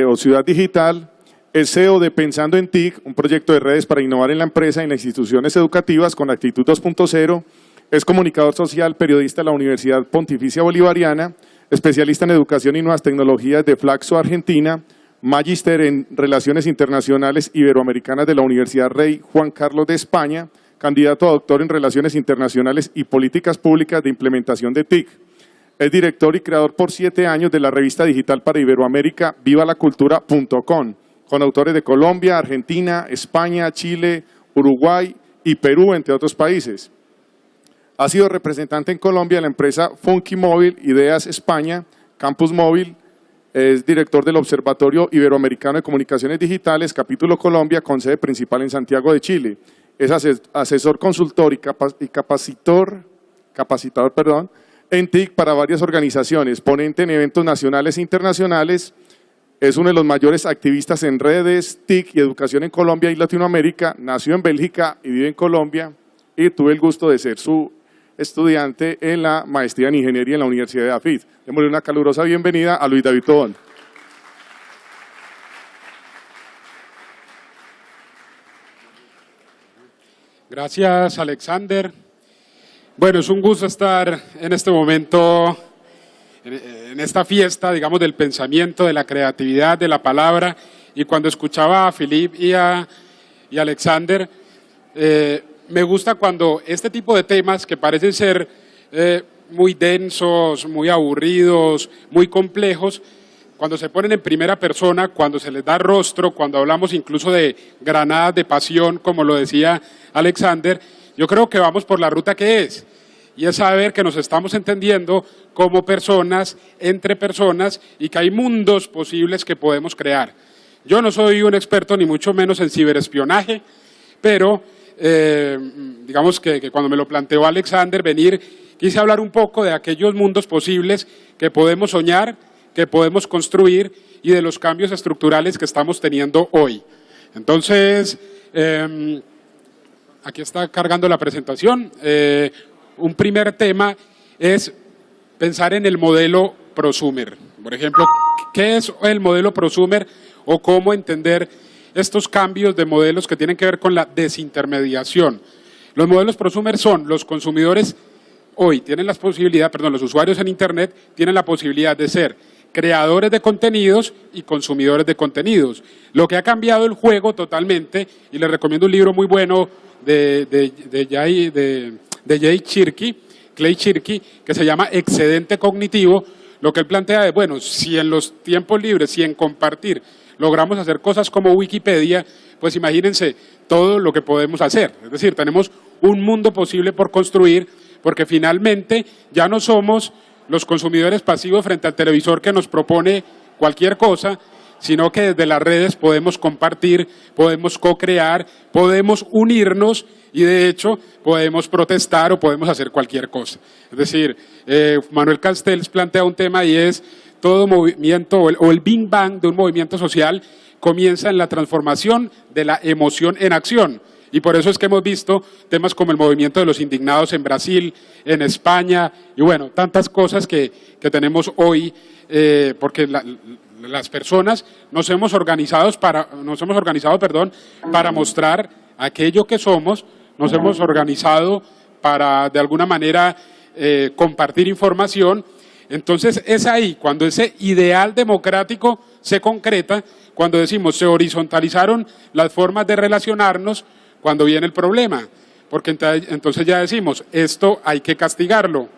o Ciudad Digital, es CEO de Pensando en TIC, un proyecto de redes para innovar en la empresa y en las instituciones educativas con Actitud 2.0, es comunicador social, periodista de la Universidad Pontificia Bolivariana, especialista en educación y nuevas tecnologías de Flaxo, Argentina, magíster en Relaciones Internacionales Iberoamericanas de la Universidad Rey Juan Carlos de España, candidato a doctor en Relaciones Internacionales y Políticas Públicas de Implementación de TIC. Es director y creador por 7 años de la revista digital para Iberoamérica vivalacultura.com, con autores de Colombia, Argentina, España, Chile, Uruguay y Perú, entre otros países. Ha sido representante en Colombia de la empresa Funky Móvil, Ideas España, Campus Móvil. Es director del Observatorio Iberoamericano de Comunicaciones Digitales, capítulo Colombia, con sede principal en Santiago de Chile. Es asesor, consultor y capacitador en TIC para varias organizaciones, ponente en eventos nacionales e internacionales. Es uno de los mayores activistas en redes, TIC y educación en Colombia y Latinoamérica. Nació en Bélgica y vive en Colombia y tuve el gusto de ser su estudiante en la maestría en ingeniería en la Universidad de AFIT. Démosle una calurosa bienvenida a Luis David Tobón. Gracias, Alexander. Bueno, es un gusto estar en este momento, en esta fiesta, digamos, del pensamiento, de la creatividad, de la palabra. Y cuando escuchaba a Philippe y a Alexander, me gusta cuando este tipo de temas que parecen ser muy densos, muy aburridos, muy complejos, cuando se ponen en primera persona, cuando se les da rostro, cuando hablamos incluso de granadas de pasión, como lo decía Alexander, yo creo que vamos por la ruta que es, y es saber que nos estamos entendiendo como personas, entre personas, y que hay mundos posibles que podemos crear. Yo no soy un experto, ni mucho menos en ciberespionaje, pero digamos que cuando me lo planteó Alexander venir, quise hablar un poco de aquellos mundos posibles que podemos soñar, que podemos construir y de los cambios estructurales que estamos teniendo hoy. Entonces, aquí está cargando la presentación. Un primer tema es pensar en el modelo prosumer. Por ejemplo, ¿qué es el modelo prosumer o cómo entender estos cambios de modelos que tienen que ver con la desintermediación? Los modelos prosumer son los consumidores hoy tienen la posibilidad, los usuarios en Internet tienen la posibilidad de ser creadores de contenidos y consumidores de contenidos. Lo que ha cambiado el juego totalmente, y les recomiendo un libro muy bueno de Clay Shirky, que se llama Excedente Cognitivo. Lo que él plantea es, bueno, si en los tiempos libres, si en compartir logramos hacer cosas como Wikipedia, pues imagínense todo lo que podemos hacer. Es decir, tenemos un mundo posible por construir, porque finalmente ya no somos los consumidores pasivos frente al televisor que nos propone cualquier cosa, sino que desde las redes podemos compartir, podemos co-crear, podemos unirnos y de hecho podemos protestar o podemos hacer cualquier cosa. Es decir, Manuel Castells plantea un tema y es todo movimiento o el Big Bang de un movimiento social comienza en la transformación de la emoción en acción. Y por eso es que hemos visto temas como el movimiento de los indignados en Brasil, en España, y bueno, tantas cosas que tenemos hoy, porque las personas nos hemos organizado para mostrar aquello que somos, nos hemos organizado para, de alguna manera, compartir información. Entonces es ahí, cuando ese ideal democrático se concreta, cuando decimos se horizontalizaron las formas de relacionarnos, cuando viene el problema, porque entonces ya decimos, esto hay que castigarlo,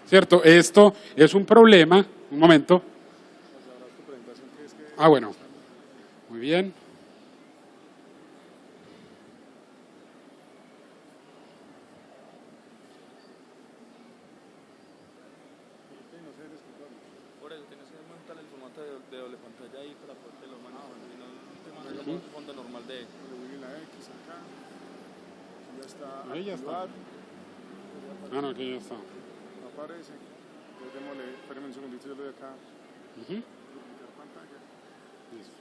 ¿cierto? Esto es un problema, un momento. Ah, bueno, muy bien. Por eso tienes que montar el formato de doble pantalla ahí para podértelo manejar, si no te mandas un fondo normal de... Ahí ya está. Ah, no, aquí ya está. No aparece. Entonces démosle, espérenme un segundito, yo le doy acá. Duplicar pantalla. Listo.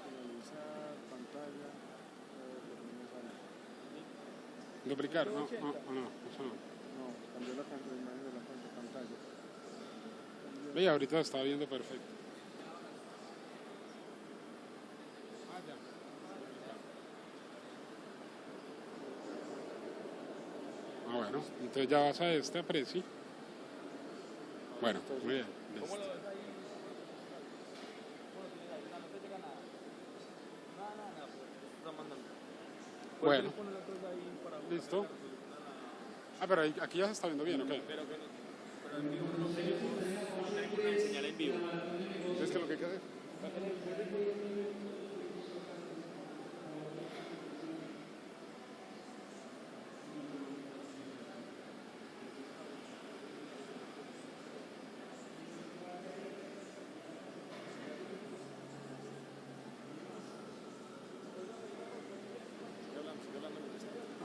Finalizar pantalla. Duplicar, no, eso no. No, cambió la imagen de la pantalla. Ve, ahorita está viendo perfecto. Ah, bueno, entonces ya vas a este aprecio. Bueno, muy bien. Listo. Bueno, listo. Ah, pero aquí ya se está viendo bien, ok. Señal en vivo. Entonces, ¿qué es lo que hay que hacer?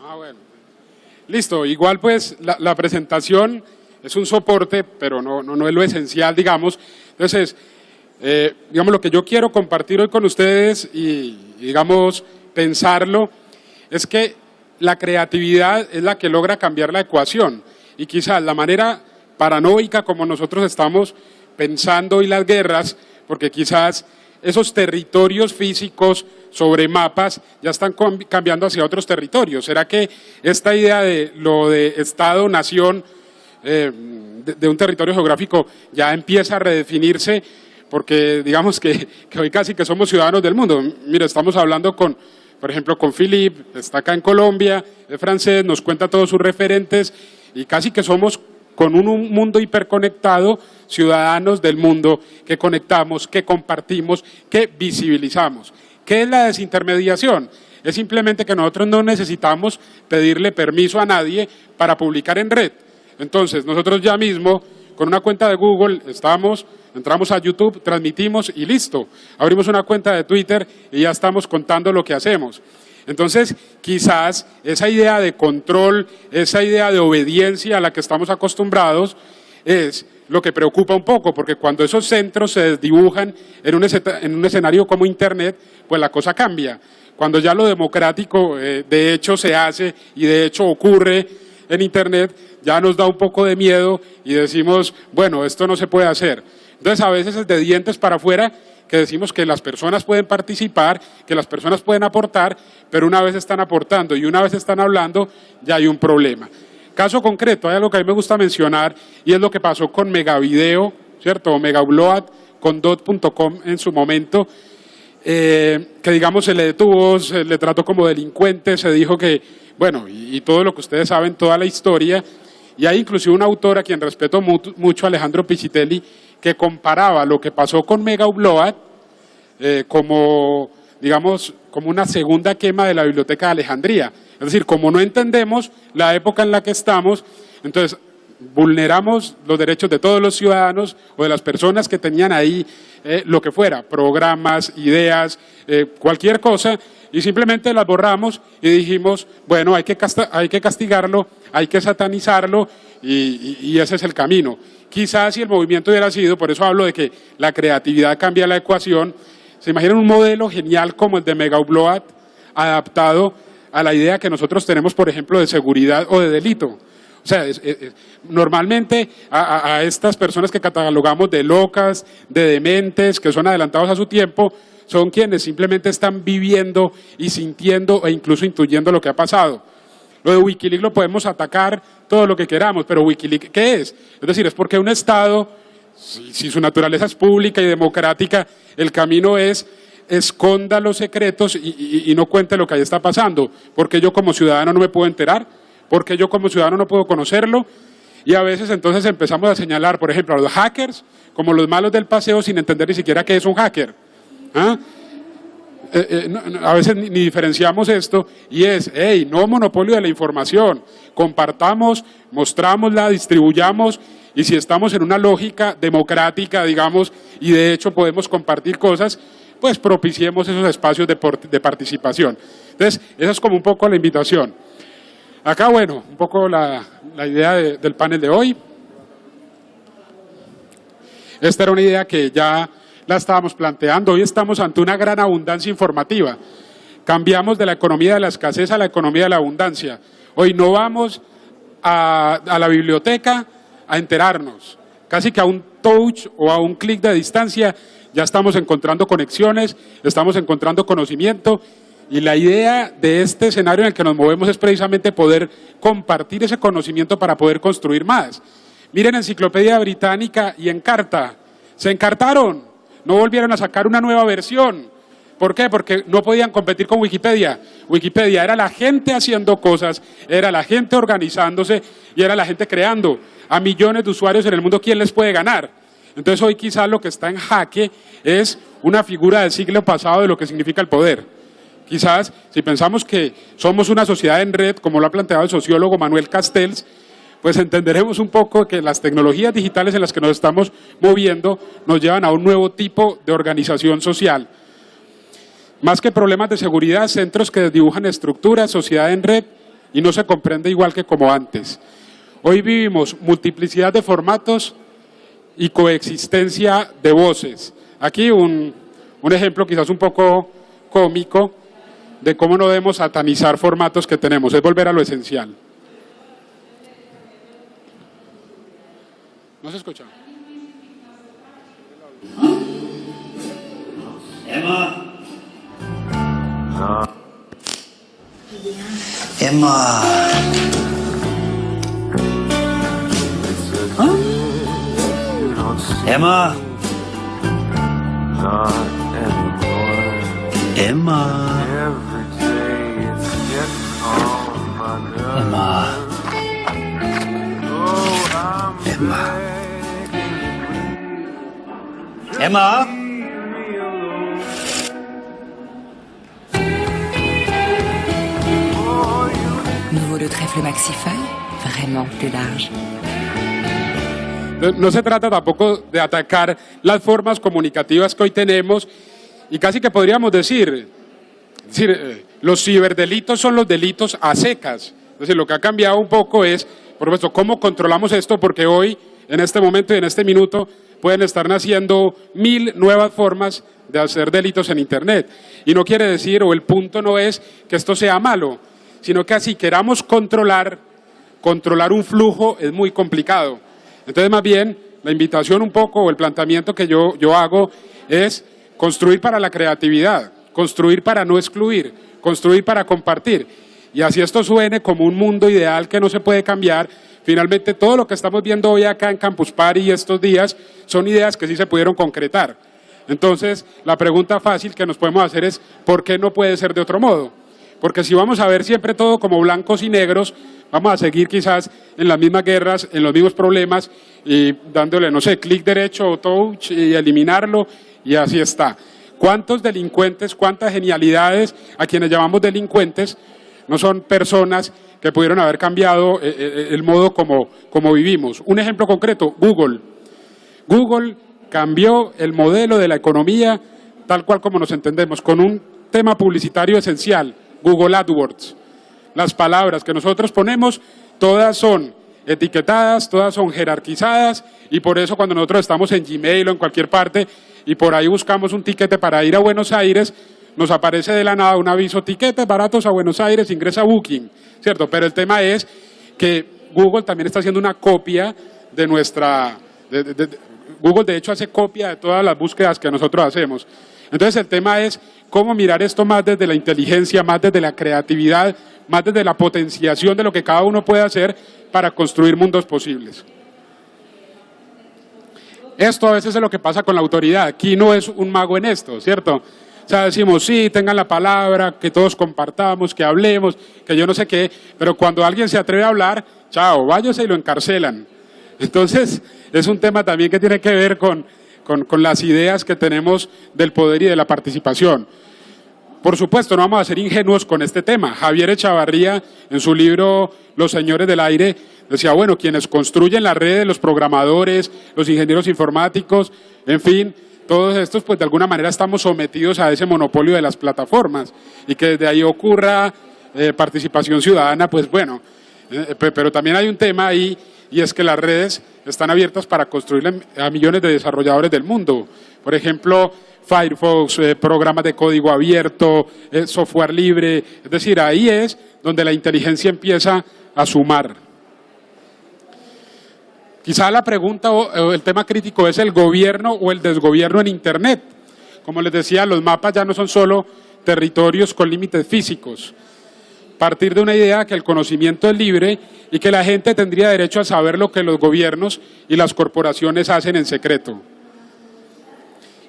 Ah, bueno. Listo, igual pues la presentación es un soporte, pero no es lo esencial, digamos. Entonces, digamos, lo que yo quiero compartir hoy con ustedes y, digamos, pensarlo, es que la creatividad es la que logra cambiar la ecuación. Y quizás la manera paranoica como nosotros estamos pensando hoy las guerras, porque quizás esos territorios físicos sobre mapas ya están cambiando hacia otros territorios? ¿Será que esta idea de lo de Estado-nación de un territorio geográfico ya empieza a redefinirse? Porque digamos que hoy casi que somos ciudadanos del mundo. Mira, estamos hablando por ejemplo, con Philippe, está acá en Colombia, es francés, nos cuenta todos sus referentes y casi que somos con un mundo hiperconectado, ciudadanos del mundo que conectamos, que compartimos, que visibilizamos. ¿Qué es la desintermediación? Es simplemente que nosotros no necesitamos pedirle permiso a nadie para publicar en red. Entonces, nosotros ya mismo, con una cuenta de Google, entramos a YouTube, transmitimos y listo. Abrimos una cuenta de Twitter y ya estamos contando lo que hacemos. Entonces, quizás esa idea de control, esa idea de obediencia a la que estamos acostumbrados es lo que preocupa un poco, porque cuando esos centros se desdibujan en un escenario como Internet, pues la cosa cambia. Cuando ya lo democrático de hecho se hace y de hecho ocurre en Internet, ya nos da un poco de miedo y decimos, bueno, esto no se puede hacer. Entonces, a veces es de dientes para afuera que decimos que las personas pueden participar, que las personas pueden aportar, pero una vez están aportando y una vez están hablando, ya hay un problema. Caso concreto, hay algo que a mí me gusta mencionar y es lo que pasó con Megavideo, ¿cierto? O Megabload con dot.com en su momento, que digamos se le detuvo, se le trató como delincuente, se dijo que, bueno, y todo lo que ustedes saben, toda la historia, y hay inclusive un autor a quien respeto mucho, Alejandro Pichitelli, que comparaba lo que pasó con Megabload como, digamos, como una segunda quema de la Biblioteca de Alejandría. Es decir, como no entendemos la época en la que estamos, entonces vulneramos los derechos de todos los ciudadanos o de las personas que tenían ahí lo que fuera, programas, ideas, cualquier cosa, y simplemente las borramos y dijimos, bueno, hay que castigarlo, hay que satanizarlo y ese es el camino. Quizás si el movimiento hubiera sido, por eso hablo de que la creatividad cambia la ecuación, se imaginan un modelo genial como el de Megabload adaptado a la idea que nosotros tenemos, por ejemplo, de seguridad o de delito. O sea, normalmente a estas personas que catalogamos de locas, de dementes, que son adelantados a su tiempo, son quienes simplemente están viviendo y sintiendo e incluso intuyendo lo que ha pasado. Lo de Wikileaks lo podemos atacar todo lo que queramos, pero Wikileaks, ¿qué es? Es decir, es porque un Estado, si su naturaleza es pública y democrática, el camino es esconda los secretos y no cuente lo que ahí está pasando, porque yo como ciudadano no me puedo enterar, porque yo como ciudadano no puedo conocerlo, y a veces entonces empezamos a señalar, por ejemplo, a los hackers como los malos del paseo sin entender ni siquiera qué es un hacker. A veces ni diferenciamos esto y es, hey, no monopolio de la información, compartamos, mostrámosla, distribuyamos y si estamos en una lógica democrática, digamos, y de hecho podemos compartir cosas, pues propiciemos esos espacios de participación. Entonces, esa es como un poco la invitación. Acá, bueno, un poco la idea del panel de hoy. Esta era una idea que ya la estábamos planteando. Hoy estamos ante una gran abundancia informativa. Cambiamos de la economía de la escasez a la economía de la abundancia. Hoy no vamos a la biblioteca a enterarnos. Casi que a un touch o a un clic de distancia ya estamos encontrando conexiones, estamos encontrando conocimiento y la idea de este escenario en el que nos movemos es precisamente poder compartir ese conocimiento para poder construir más. Miren Enciclopedia Británica y Encarta, se encartaron, no volvieron a sacar una nueva versión. ¿Por qué? Porque no podían competir con Wikipedia. Wikipedia era la gente haciendo cosas, era la gente organizándose y era la gente creando. A millones de usuarios en el mundo, ¿quién les puede ganar? Entonces hoy quizás lo que está en jaque es una figura del siglo pasado de lo que significa el poder. Quizás si pensamos que somos una sociedad en red, como lo ha planteado el sociólogo Manuel Castells, pues entenderemos un poco que las tecnologías digitales en las que nos estamos moviendo nos llevan a un nuevo tipo de organización social. Más que problemas de seguridad, centros que desdibujan estructuras, sociedad en red y no se comprende igual que como antes. Hoy vivimos multiplicidad de formatos y coexistencia de voces. Aquí un ejemplo quizás un poco cómico de cómo no debemos satanizar formatos que tenemos, es volver a lo esencial. ¿No se escucha? Emma. Huh? Emma. Emma. Emma. Emma. Emma. Nouveau le trèfle maxifeuille, vraiment plus large. No se trata tampoco de atacar las formas comunicativas que hoy tenemos y casi que podríamos decir, los ciberdelitos son los delitos a secas. Es decir, lo que ha cambiado un poco es, por supuesto, cómo controlamos esto, porque hoy, en este momento y en este minuto, pueden estar naciendo 1000 nuevas formas de hacer delitos en Internet. Y no quiere decir, o el punto no es que esto sea malo, sino que así queramos controlar un flujo es muy complicado. Entonces, más bien, la invitación un poco, o el planteamiento que yo hago es construir para la creatividad, construir para no excluir, construir para compartir. Y así esto suene como un mundo ideal que no se puede cambiar. Finalmente, todo lo que estamos viendo hoy acá en Campus Party estos días son ideas que sí se pudieron concretar. Entonces, la pregunta fácil que nos podemos hacer es, ¿por qué no puede ser de otro modo? Porque si vamos a ver siempre todo como blancos y negros, vamos a seguir quizás en las mismas guerras, en los mismos problemas y dándole, no sé, clic derecho o touch y eliminarlo y así está. ¿Cuántos delincuentes, cuántas genialidades a quienes llamamos delincuentes no son personas que pudieron haber cambiado el modo como vivimos? Un ejemplo concreto, Google. Google cambió el modelo de la economía tal cual como nos entendemos, con un tema publicitario esencial, Google AdWords. Las palabras que nosotros ponemos, todas son etiquetadas, todas son jerarquizadas y por eso cuando nosotros estamos en Gmail o en cualquier parte y por ahí buscamos un tiquete para ir a Buenos Aires, nos aparece de la nada un aviso, tiquetes baratos a Buenos Aires, ingresa a Booking, ¿cierto? Pero el tema es que Google también está haciendo una copia de nuestra... Google de hecho hace copia de todas las búsquedas que nosotros hacemos. Entonces el tema es cómo mirar esto más desde la inteligencia, más desde la creatividad, más desde la potenciación de lo que cada uno puede hacer para construir mundos posibles. Esto a veces es lo que pasa con la autoridad. Aquí no es un mago en esto, ¿cierto? O sea, decimos, sí, tengan la palabra, que todos compartamos, que hablemos, que yo no sé qué, pero cuando alguien se atreve a hablar, chao, váyase y lo encarcelan. Entonces, es un tema también que tiene que ver con las ideas que tenemos del poder y de la participación. Por supuesto, no vamos a ser ingenuos con este tema. Javier Echavarría, en su libro Los Señores del Aire, decía, bueno, quienes construyen las redes, los programadores, los ingenieros informáticos, en fin, todos estos, pues de alguna manera estamos sometidos a ese monopolio de las plataformas y que desde ahí ocurra participación ciudadana, pues bueno, pero también hay un tema ahí y es que las redes están abiertas para construir a millones de desarrolladores del mundo. Por ejemplo, Firefox, programas de código abierto, software libre, es decir, ahí es donde la inteligencia empieza a sumar. Quizá la pregunta o el tema crítico es el gobierno o el desgobierno en Internet. Como les decía, los mapas ya no son solo territorios con límites físicos. Partir de una idea que el conocimiento es libre y que la gente tendría derecho a saber lo que los gobiernos y las corporaciones hacen en secreto.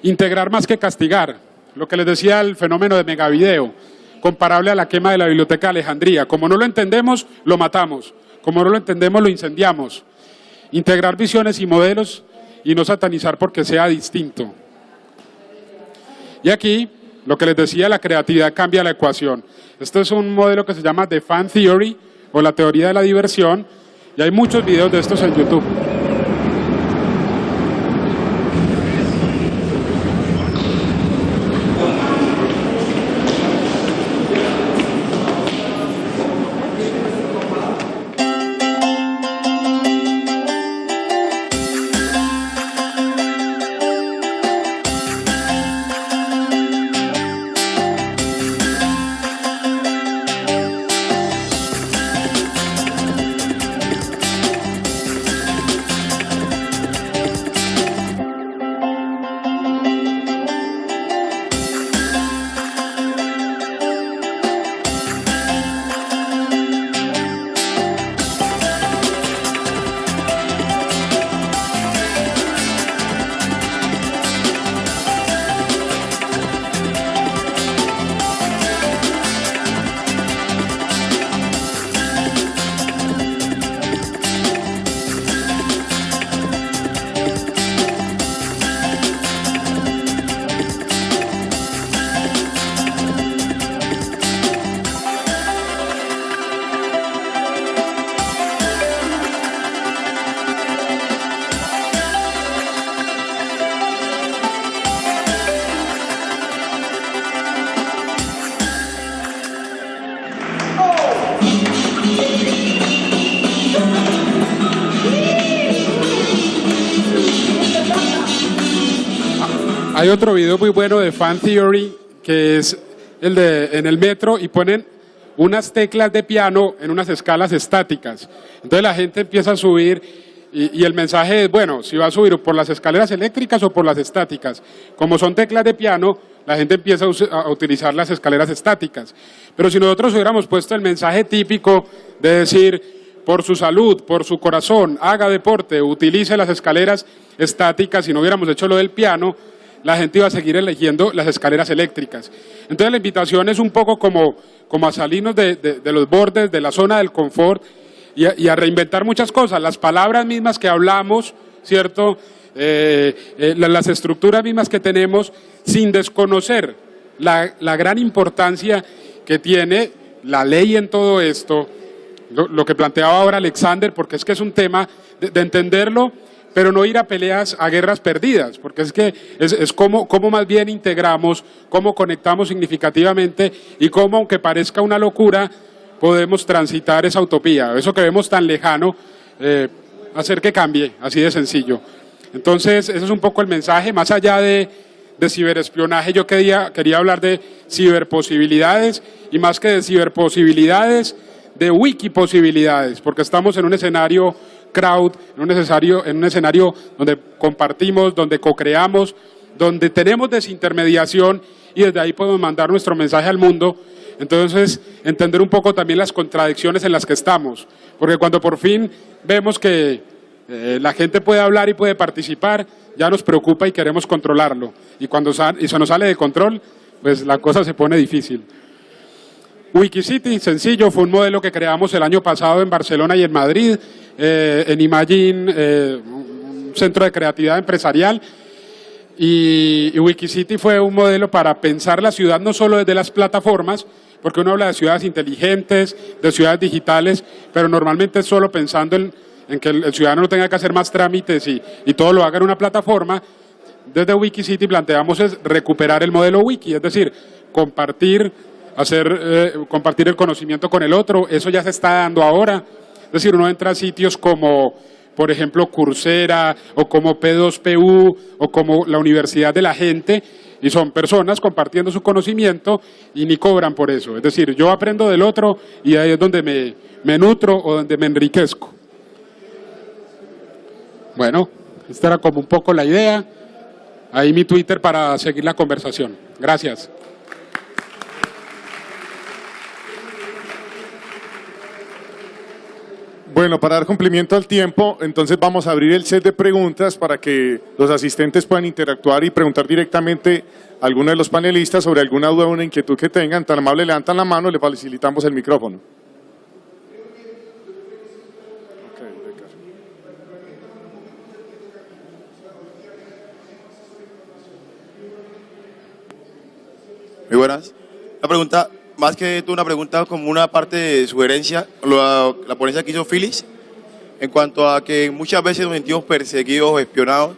Integrar más que castigar, lo que les decía el fenómeno de megavideo, comparable a la quema de la Biblioteca de Alejandría. Como no lo entendemos, lo matamos. Como no lo entendemos, lo incendiamos. Integrar visiones y modelos y no satanizar porque sea distinto. Y aquí, lo que les decía, la creatividad cambia la ecuación. Esto es un modelo que se llama The Fan Theory, o la teoría de la diversión, y hay muchos videos de estos en YouTube. Hay otro video muy bueno de Fan Theory, que es el de en el metro, y ponen unas teclas de piano en unas escalas estáticas. Entonces la gente empieza a subir y el mensaje es, bueno, si va a subir por las escaleras eléctricas o por las estáticas. Como son teclas de piano, la gente empieza a utilizar las escaleras estáticas. Pero si nosotros hubiéramos puesto el mensaje típico de decir, por su salud, por su corazón, haga deporte, utilice las escaleras estáticas, y no hubiéramos hecho lo del piano, la gente iba a seguir eligiendo las escaleras eléctricas. Entonces la invitación es un poco como a salirnos de los bordes, de la zona del confort y a reinventar muchas cosas. Las palabras mismas que hablamos, ¿cierto? Las estructuras mismas que tenemos, sin desconocer la gran importancia que tiene la ley en todo esto, lo que planteaba ahora Alexander, porque es que es un tema de entenderlo, pero no ir a peleas, a guerras perdidas, porque es que es cómo más bien integramos, cómo conectamos significativamente y cómo, aunque parezca una locura, podemos transitar esa utopía, eso que vemos tan lejano, hacer que cambie, así de sencillo. Entonces, ese es un poco el mensaje. Más allá de ciberespionaje, yo quería hablar de ciberposibilidades, y más que de ciberposibilidades, de wikiposibilidades, porque estamos en un escenario crowd, en un escenario donde compartimos, donde co-creamos, donde tenemos desintermediación, y desde ahí podemos mandar nuestro mensaje al mundo. Entonces, entender un poco también las contradicciones en las que estamos, porque cuando por fin vemos que la gente puede hablar y puede participar, ya nos preocupa y queremos controlarlo, y cuando se nos sale de control, pues la cosa se pone difícil. Wikicity, sencillo, fue un modelo que creamos el año pasado en Barcelona y en Madrid, en Imagine, un centro de creatividad empresarial, y Wikicity fue un modelo para pensar la ciudad no solo desde las plataformas, porque uno habla de ciudades inteligentes, de ciudades digitales, pero normalmente solo pensando en que el ciudadano no tenga que hacer más trámites y todo lo haga en una plataforma. Desde Wikicity planteamos es recuperar el modelo wiki, es decir, compartir el conocimiento con el otro. Eso ya se está dando ahora. Es decir, uno entra a sitios como, por ejemplo, Coursera, o como P2PU, o como la Universidad de la Gente, y son personas compartiendo su conocimiento y ni cobran por eso. Es decir, yo aprendo del otro y ahí es donde me nutro o donde me enriquezco. Bueno, esta era como un poco la idea. Ahí mi Twitter para seguir la conversación. Gracias. Bueno, para dar cumplimiento al tiempo, entonces vamos a abrir el set de preguntas para que los asistentes puedan interactuar y preguntar directamente a alguno de los panelistas sobre alguna duda o una inquietud que tengan. Tan amable, levantan la mano y le facilitamos el micrófono. Muy buenas. La pregunta, más que una pregunta, como una parte de sugerencia, la ponencia que hizo Phyllis, en cuanto a que muchas veces nos sentimos perseguidos o espionados.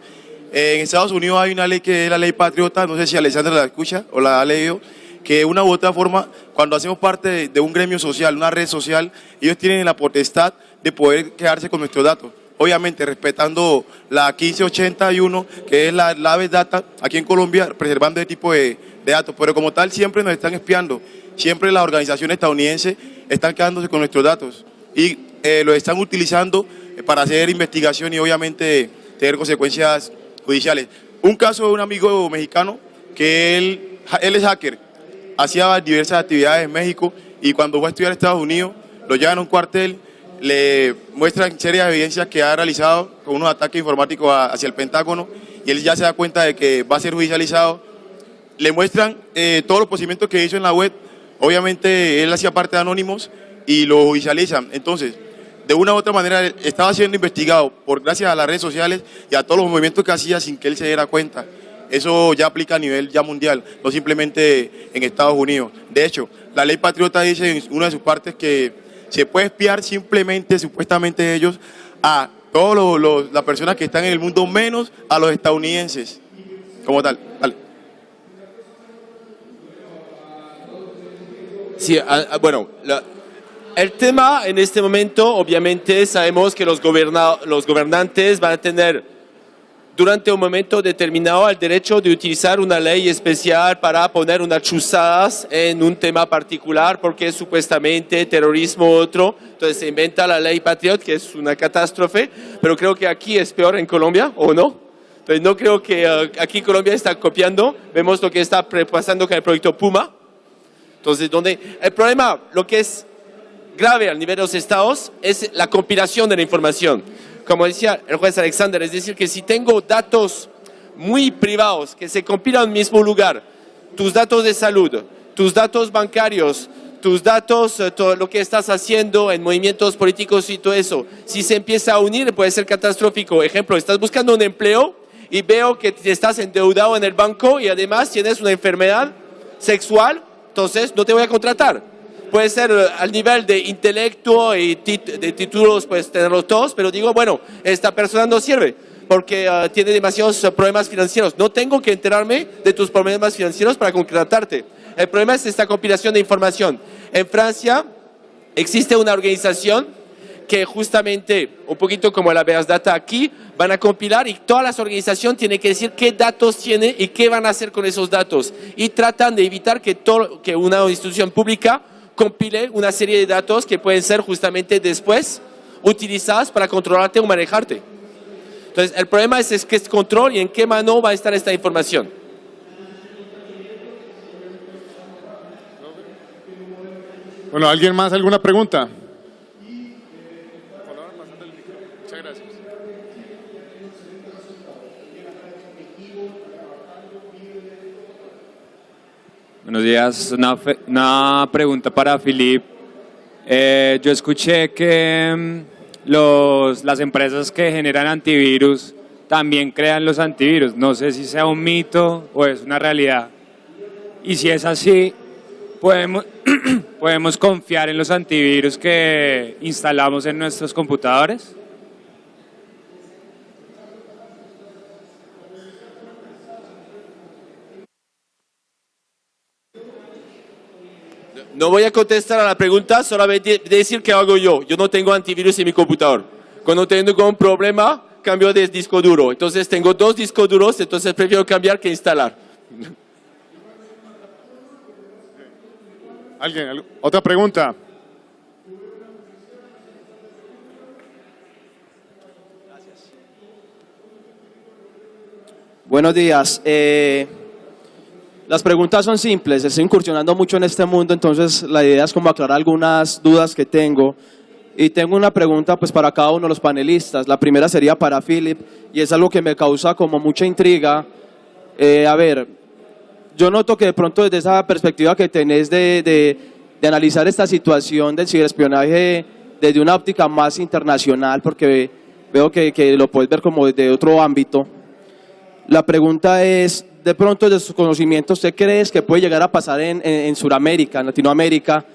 En Estados Unidos hay una ley que es la ley patriota, no sé si Alexander la escucha o la ha leído, que de una u otra forma, cuando hacemos parte de un gremio social, una red social, ellos tienen la potestad de poder quedarse con nuestros datos. Obviamente respetando la 1581, que es la Big Data, aquí en Colombia, preservando ese tipo de datos, pero como tal siempre nos están espiando, siempre las organizaciones estadounidenses están quedándose con nuestros datos y los están utilizando para hacer investigación y obviamente tener consecuencias judiciales. Un caso de un amigo mexicano que él es hacker, hacía diversas actividades en México y cuando fue a estudiar a Estados Unidos, lo llevan a un cuartel, le muestran serias evidencias que ha realizado con unos ataques informáticos hacia el Pentágono y él ya se da cuenta de que va a ser judicializado. Le muestran todos los procedimientos que hizo en la web, obviamente él hacía parte de Anonymous y lo judicializan. Entonces, de una u otra manera estaba siendo investigado gracias a las redes sociales y a todos los movimientos que hacía sin que él se diera cuenta. Eso ya aplica a nivel ya mundial, no simplemente en Estados Unidos. De hecho, la ley patriota dice en una de sus partes que se puede espiar simplemente, supuestamente ellos, a todas las personas que están en el mundo, menos a los estadounidenses, como tal. Vale. Sí, bueno, el tema en este momento, obviamente, sabemos que los gobernantes van a tener durante un momento determinado el derecho de utilizar una ley especial para poner unas chuzadas en un tema particular, porque supuestamente terrorismo otro. Entonces se inventa la ley Patriot, que es una catástrofe, pero creo que aquí es peor en Colombia, ¿o no? Entonces no creo que aquí Colombia está copiando. Vemos lo que está pasando con el proyecto Puma. Entonces, donde el problema, lo que es grave al nivel de los estados, es la compilación de la información. Como decía el juez Alexander, es decir, que si tengo datos muy privados que se compilan en el mismo lugar, tus datos de salud, tus datos bancarios, tus datos, todo lo que estás haciendo en movimientos políticos y todo eso, si se empieza a unir puede ser catastrófico. Ejemplo, estás buscando un empleo y veo que estás endeudado en el banco y además tienes una enfermedad sexual, entonces no te voy a contratar. Puede ser al nivel de intelecto y de títulos, pues tenerlos todos, pero digo, bueno, esta persona no sirve porque tiene demasiados problemas financieros. No tengo que enterarme de tus problemas financieros para contratarte. El problema es esta compilación de información. En Francia existe una organización que justamente, un poquito como la Beas Data aquí, van a compilar y todas las organizaciones tienen que decir qué datos tienen y qué van a hacer con esos datos. Y tratan de evitar que una institución pública compile una serie de datos que pueden ser justamente después utilizadas para controlarte o manejarte. Entonces, el problema es que es control y en qué mano va a estar esta información. Bueno, ¿alguien más? ¿Alguna pregunta? Muchas gracias. Buenos días, una pregunta para Philippe. Yo escuché que las empresas que generan antivirus también crean los antivirus. No sé si sea un mito o es una realidad. Y si es así, ¿podemos confiar en los antivirus que instalamos en nuestros computadores? No voy a contestar a la pregunta, solamente decir que hago yo. Yo no tengo antivirus en mi computador. Cuando tengo un problema, cambio de disco duro. Entonces tengo 2 discos duros, entonces prefiero cambiar que instalar. ¿Alguien? ¿Otra pregunta? Buenos días. Las preguntas son simples. Estoy incursionando mucho en este mundo, entonces la idea es como aclarar algunas dudas que tengo. Y tengo una pregunta pues para cada uno de los panelistas. La primera sería para Philip y es algo que me causa como mucha intriga. A ver, yo noto que de pronto desde esa perspectiva que tenés de analizar esta situación del ciberespionaje desde una óptica más internacional, porque veo que lo puedes ver como desde otro ámbito. La pregunta es, de pronto de sus conocimientos, ¿usted cree que puede llegar a pasar en Sudamérica, en Latinoamérica,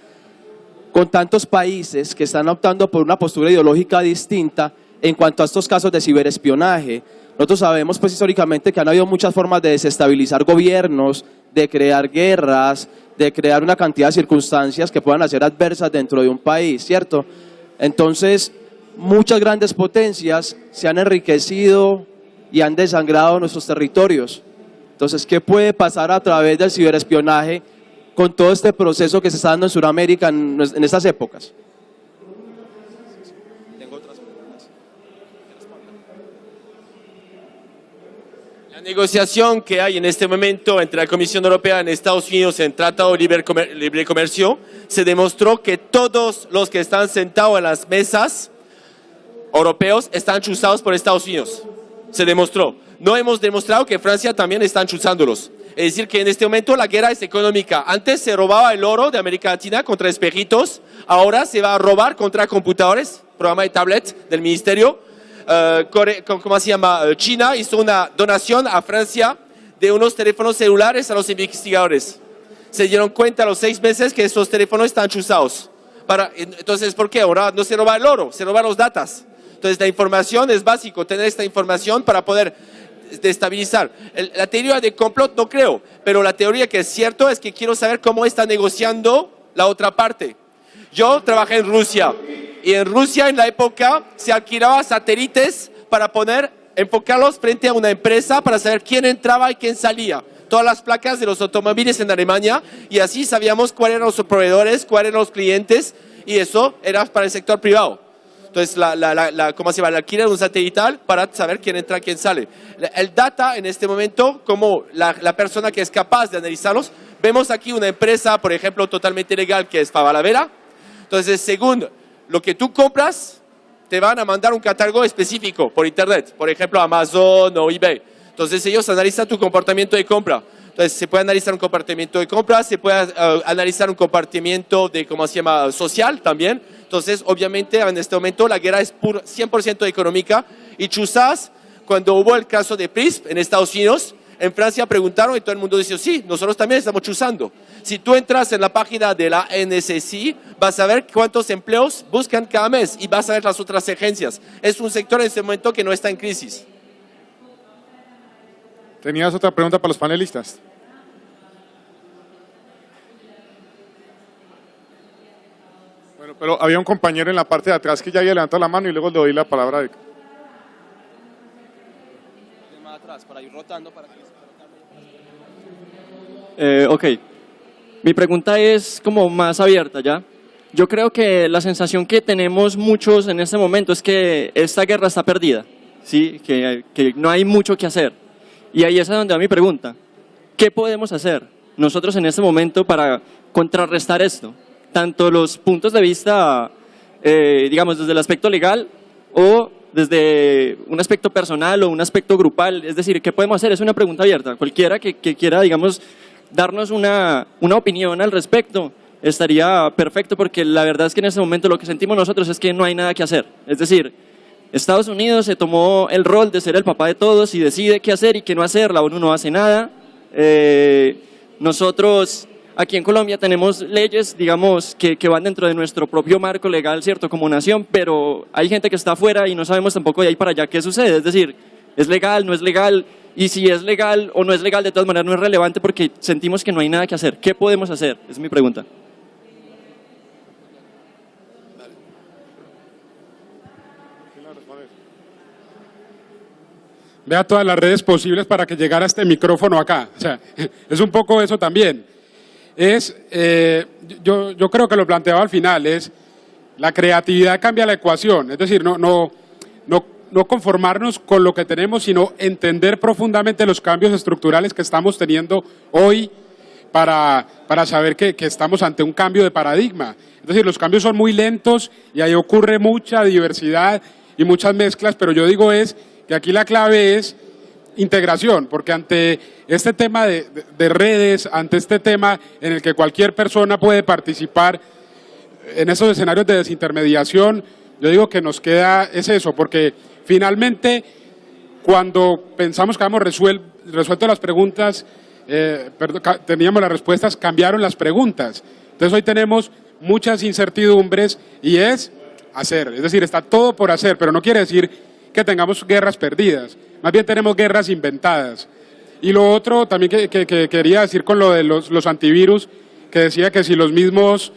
con tantos países que están optando por una postura ideológica distinta en cuanto a estos casos de ciberespionaje? Nosotros sabemos pues históricamente que han habido muchas formas de desestabilizar gobiernos, de crear guerras, de crear una cantidad de circunstancias que puedan ser adversas dentro de un país, ¿cierto? Entonces, muchas grandes potencias se han enriquecido y han desangrado nuestros territorios. Entonces, ¿qué puede pasar a través del ciberespionaje con todo este proceso que se está dando en Sudamérica en estas épocas? La negociación que hay en este momento entre la Comisión Europea y Estados Unidos en el Tratado de Libre Comercio se demostró que todos los que están sentados en las mesas europeos están chuzados por Estados Unidos. Se demostró. No hemos demostrado que Francia también están chuzándolos. Es decir, que en este momento la guerra es económica. Antes se robaba el oro de América Latina contra espejitos, ahora se va a robar contra computadores, programa de tablet del ministerio. ¿Cómo se llama? China hizo una donación a Francia de unos teléfonos celulares a los investigadores. Se dieron cuenta a los 6 meses que esos teléfonos están chuzados. Entonces, ¿por qué? Ahora no se roba el oro, se roban los datos. Entonces, la información es básico, tener esta información para poder destabilizar. La teoría de complot no creo, pero la teoría que es cierto es que quiero saber cómo está negociando la otra parte. Yo trabajé en Rusia y en Rusia en la época se alquilaba satélites para poner enfocarlos frente a una empresa para saber quién entraba y quién salía. Todas las placas de los automóviles en Alemania, y así sabíamos cuáles eran los proveedores, cuáles eran los clientes, y eso era para el sector privado. Entonces, ¿cómo se llama? La alquiler de un satelital para saber quién entra, quién sale. El data en este momento, como la persona que es capaz de analizarlos, vemos aquí una empresa, por ejemplo, totalmente legal, que es Favalavera. Entonces, según lo que tú compras, te van a mandar un catálogo específico por internet, por ejemplo, Amazon o eBay. Entonces, ellos analizan tu comportamiento de compra. Entonces, se puede analizar un comportamiento de compra, se puede analizar un comportamiento de, ¿cómo se llama?, social también. Entonces, obviamente, en este momento la guerra es 100% económica. Y chuzas, cuando hubo el caso de PRISP en Estados Unidos, en Francia preguntaron y todo el mundo dice, sí, nosotros también estamos chuzando. Si tú entras en la página de la NSC, vas a ver cuántos empleos buscan cada mes y vas a ver las otras agencias. Es un sector en este momento que no está en crisis. ¿Tenías otra pregunta para los panelistas? Bueno, pero había un compañero en la parte de atrás que ya había levantado la mano y luego le doy la palabra. Más atrás, para ir rotando, para que... Ok, mi pregunta es como más abierta, ¿ya? Yo creo que la sensación que tenemos muchos en este momento es que esta guerra está perdida, ¿sí? Que no hay mucho que hacer. Y ahí es donde va mi pregunta. ¿Qué podemos hacer nosotros en este momento para contrarrestar esto? Tanto los puntos de vista, digamos, desde el aspecto legal o desde un aspecto personal o un aspecto grupal. Es decir, ¿qué podemos hacer? Es una pregunta abierta. Cualquiera que quiera, digamos, darnos una opinión al respecto estaría perfecto, porque la verdad es que en este momento lo que sentimos nosotros es que no hay nada que hacer. Es decir, Estados Unidos se tomó el rol de ser el papá de todos y decide qué hacer y qué no hacer. La ONU no hace nada. Nosotros aquí en Colombia tenemos leyes, digamos, que van dentro de nuestro propio marco legal, ¿cierto?, como nación, pero hay gente que está afuera y no sabemos tampoco de ahí para allá qué sucede. Es decir, ¿es legal, no es legal? Y si es legal o no es legal, de todas maneras no es relevante porque sentimos que no hay nada que hacer. ¿Qué podemos hacer? Esa es mi pregunta. Vea todas las redes posibles para que llegara este micrófono acá. O sea, es un poco eso también. Yo creo que lo planteaba al final, es la creatividad cambia la ecuación. Es decir, no conformarnos con lo que tenemos, sino entender profundamente los cambios estructurales que estamos teniendo hoy para saber que estamos ante un cambio de paradigma. Es decir, los cambios son muy lentos y ahí ocurre mucha diversidad y muchas mezclas, pero yo digo que aquí la clave es integración, porque ante este tema de redes, ante este tema en el que cualquier persona puede participar en esos escenarios de desintermediación, yo digo que nos queda es eso, porque finalmente cuando pensamos que habíamos resuelto las preguntas, teníamos las respuestas, cambiaron las preguntas. Entonces hoy tenemos muchas incertidumbres y es hacer, es decir, está todo por hacer, pero no quiere decir que tengamos guerras perdidas, más bien tenemos guerras inventadas. Y lo otro también que quería decir con lo de los antivirus, que decía que si las mismas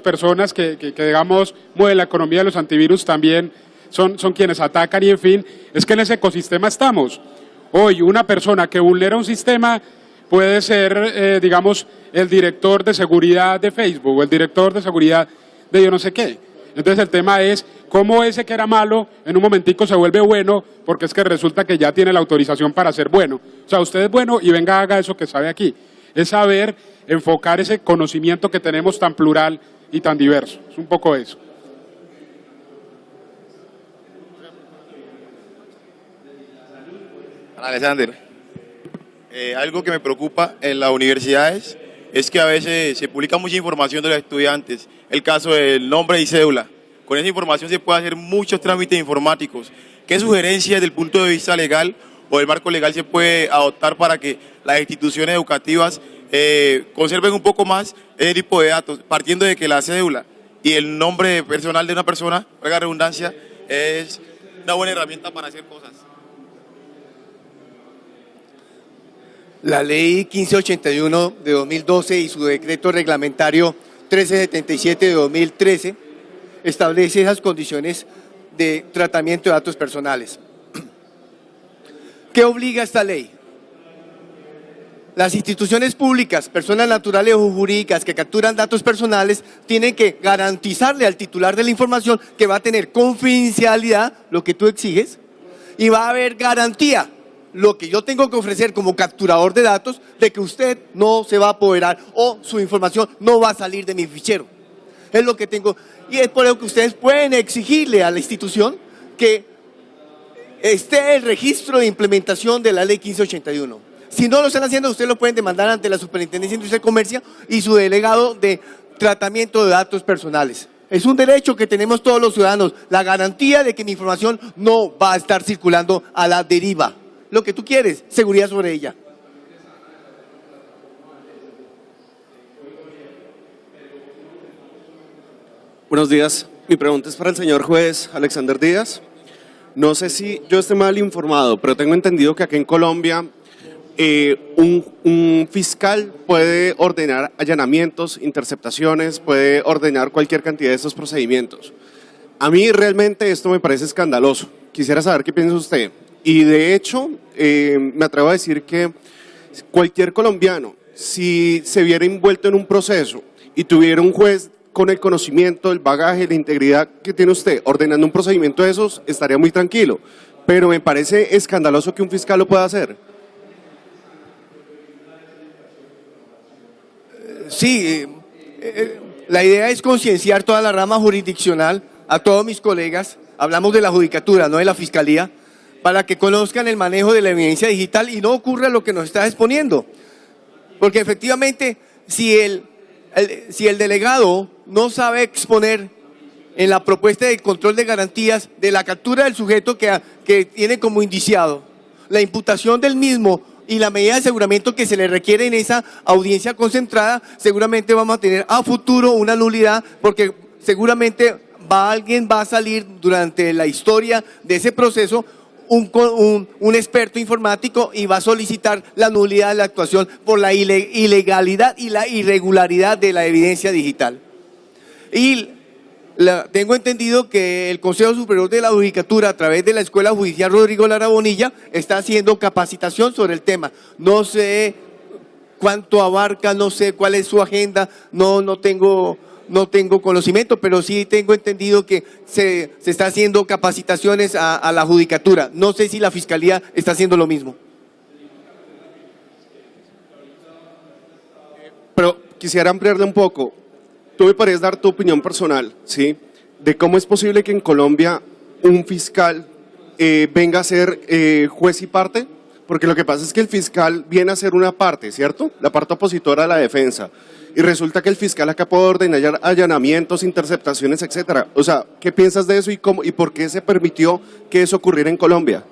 personas que digamos mueven la economía de los antivirus también son quienes atacan, y en fin, es que en ese ecosistema estamos. Hoy una persona que vulnera un sistema puede ser, digamos, el director de seguridad de Facebook o el director de seguridad de yo no sé qué. Entonces el tema es cómo ese que era malo en un momentico se vuelve bueno, porque es que resulta que ya tiene la autorización para ser bueno. O sea, usted es bueno y venga, haga eso que sabe aquí. Es saber enfocar ese conocimiento que tenemos tan plural y tan diverso. Es un poco eso. Alexander, algo que me preocupa en las universidades es que a veces se publica mucha información de los estudiantes, el caso del nombre y cédula. Con esa información se puede hacer muchos trámites informáticos. ¿Qué sugerencias desde el punto de vista legal o del marco legal se puede adoptar para que las instituciones educativas conserven un poco más ese tipo de datos, partiendo de que la cédula y el nombre personal de una persona, valga la redundancia, es una buena herramienta para hacer cosas? La ley 1581 de 2012 y su decreto reglamentario 1377 de 2013 establece esas condiciones de tratamiento de datos personales. ¿Qué obliga esta ley? Las instituciones públicas, personas naturales o jurídicas que capturan datos personales, tienen que garantizarle al titular de la información que va a tener confidencialidad, lo que tú exiges, y va a haber garantía, lo que yo tengo que ofrecer como capturador de datos, de que usted no se va a apoderar o su información no va a salir de mi fichero. Es lo que tengo, y es por eso que ustedes pueden exigirle a la institución que esté el registro de implementación de la ley 1581. Si no lo están haciendo, ustedes lo pueden demandar ante la Superintendencia de Industria y Comercio y su delegado de tratamiento de datos personales. Es un derecho que tenemos todos los ciudadanos, la garantía de que mi información no va a estar circulando a la deriva. Lo que tú quieres, seguridad sobre ella. Buenos días. Mi pregunta es para el señor juez Alexander Díaz. No sé si yo esté mal informado, pero tengo entendido que aquí en Colombia un fiscal puede ordenar allanamientos, interceptaciones, puede ordenar cualquier cantidad de estos procedimientos. A mí realmente esto me parece escandaloso. Quisiera saber qué piensa usted. Y de hecho, me atrevo a decir que cualquier colombiano, si se viera envuelto en un proceso y tuviera un juez con el conocimiento, el bagaje, la integridad que tiene usted, ordenando un procedimiento de esos, estaría muy tranquilo. Pero me parece escandaloso que un fiscal lo pueda hacer. Sí, la idea es concienciar toda la rama jurisdiccional, a todos mis colegas, hablamos de la judicatura, no de la fiscalía, para que conozcan el manejo de la evidencia digital y no ocurra lo que nos está exponiendo. Porque efectivamente, si el delegado no sabe exponer en la propuesta de control de garantías de la captura del sujeto que tiene como indiciado, la imputación del mismo y la medida de aseguramiento que se le requiere en esa audiencia concentrada, seguramente vamos a tener a futuro una nulidad, porque seguramente alguien va a salir durante la historia de ese proceso un experto informático y va a solicitar la nulidad de la actuación por la ilegalidad y la irregularidad de la evidencia digital. Y tengo entendido que el Consejo Superior de la Judicatura, a través de la Escuela Judicial Rodrigo Lara Bonilla, está haciendo capacitación sobre el tema. No sé cuánto abarca, no sé cuál es su agenda, no tengo conocimiento, pero sí tengo entendido que se está haciendo capacitaciones a la Judicatura. No sé si la Fiscalía está haciendo lo mismo. Pero quisiera ampliarle un poco. Tú me podrías dar tu opinión personal, ¿sí? De cómo es posible que en Colombia un fiscal venga a ser juez y parte, porque lo que pasa es que el fiscal viene a ser una parte, ¿cierto? La parte opositora a la defensa. Y resulta que el fiscal acá puede ordenar allanamientos, interceptaciones, etcétera. O sea, ¿qué piensas de eso y por qué se permitió que eso ocurriera en Colombia?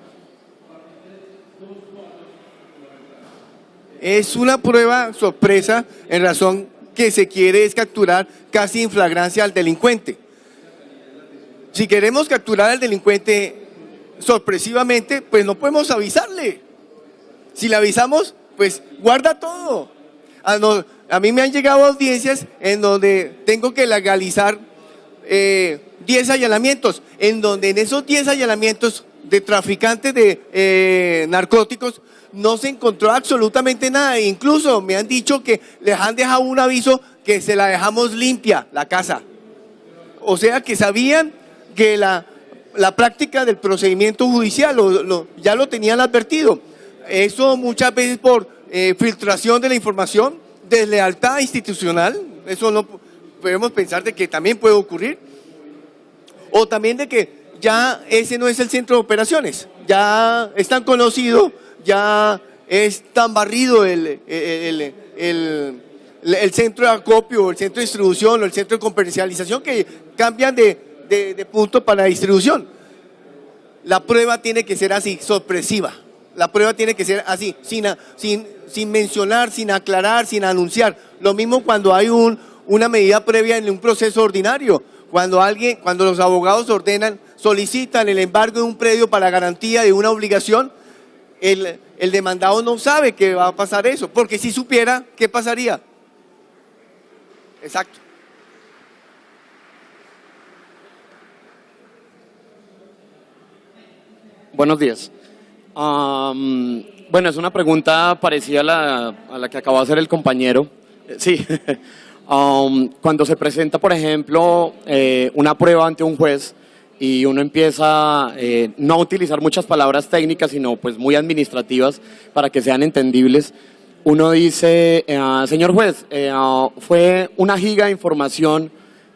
Es una prueba sorpresa en razón que se quiere es capturar casi en flagrancia al delincuente. Si queremos capturar al delincuente sorpresivamente, pues no podemos avisarle. Si le avisamos, pues guarda todo. A mí me han llegado audiencias en donde tengo que legalizar 10 allanamientos, en donde en esos 10 allanamientos de traficantes de narcóticos no se encontró absolutamente nada. Incluso me han dicho que les han dejado un aviso que se la dejamos limpia, la casa. O sea que sabían que la práctica del procedimiento judicial ya lo tenían advertido. Eso muchas veces por filtración de la información, deslealtad institucional, eso no podemos pensar de que también puede ocurrir. O también de que ya ese no es el centro de operaciones, ya es tan conocido, ya es tan barrido el centro de acopio, el centro de distribución o el centro de comercialización que cambian de punto para distribución. La prueba tiene que ser así, sorpresiva. La prueba tiene que ser así, sin mencionar, sin aclarar, sin anunciar. Lo mismo cuando hay una medida previa en un proceso ordinario. Cuando los abogados solicitan el embargo de un predio para garantía de una obligación, el demandado no sabe que va a pasar eso, porque si supiera, ¿qué pasaría? Exacto. Buenos días. Bueno, es una pregunta parecida a la que acabó de hacer el compañero. Sí. Cuando se presenta, por ejemplo, una prueba ante un juez y uno empieza no a utilizar muchas palabras técnicas, sino pues muy administrativas para que sean entendibles, uno dice, señor juez, fue 1 giga de información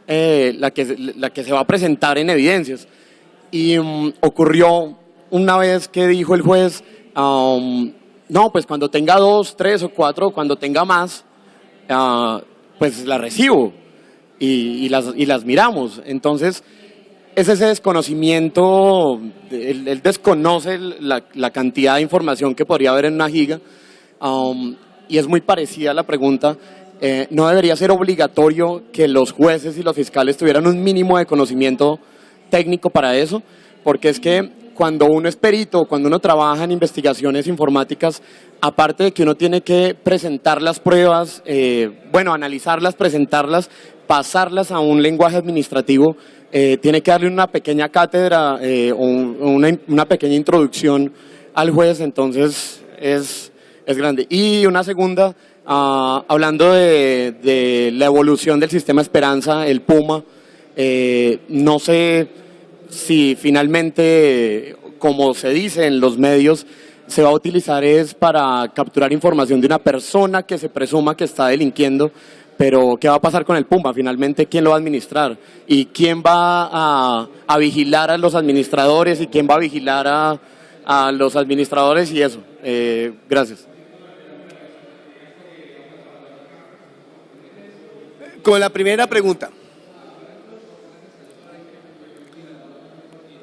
la que se va a presentar en evidencias. Y ocurrió una vez que dijo el juez, no, pues cuando tenga 2, 3 o 4, cuando tenga más, pues las recibo y las miramos. Entonces, es ese desconocimiento, él desconoce la cantidad de información que podría haber en 1 giga, y es muy parecida a la pregunta. No debería ser obligatorio que los jueces y los fiscales tuvieran un mínimo de conocimiento técnico para eso, porque es que cuando uno es perito, cuando uno trabaja en investigaciones informáticas, aparte de que uno tiene que presentar las pruebas, analizarlas, presentarlas, pasarlas a un lenguaje administrativo, tiene que darle una pequeña cátedra o una pequeña introducción al juez, entonces es grande. Y una segunda, hablando de la evolución del sistema Esperanza, el Puma, no sé si finalmente, como se dice en los medios, se va a utilizar es para capturar información de una persona que se presuma que está delinquiendo, pero ¿qué va a pasar con el Puma? Finalmente, ¿quién lo va a administrar? ¿Y quién va a vigilar a los administradores? ¿Y quién va a vigilar a los administradores? Y eso. Gracias. Con la primera pregunta.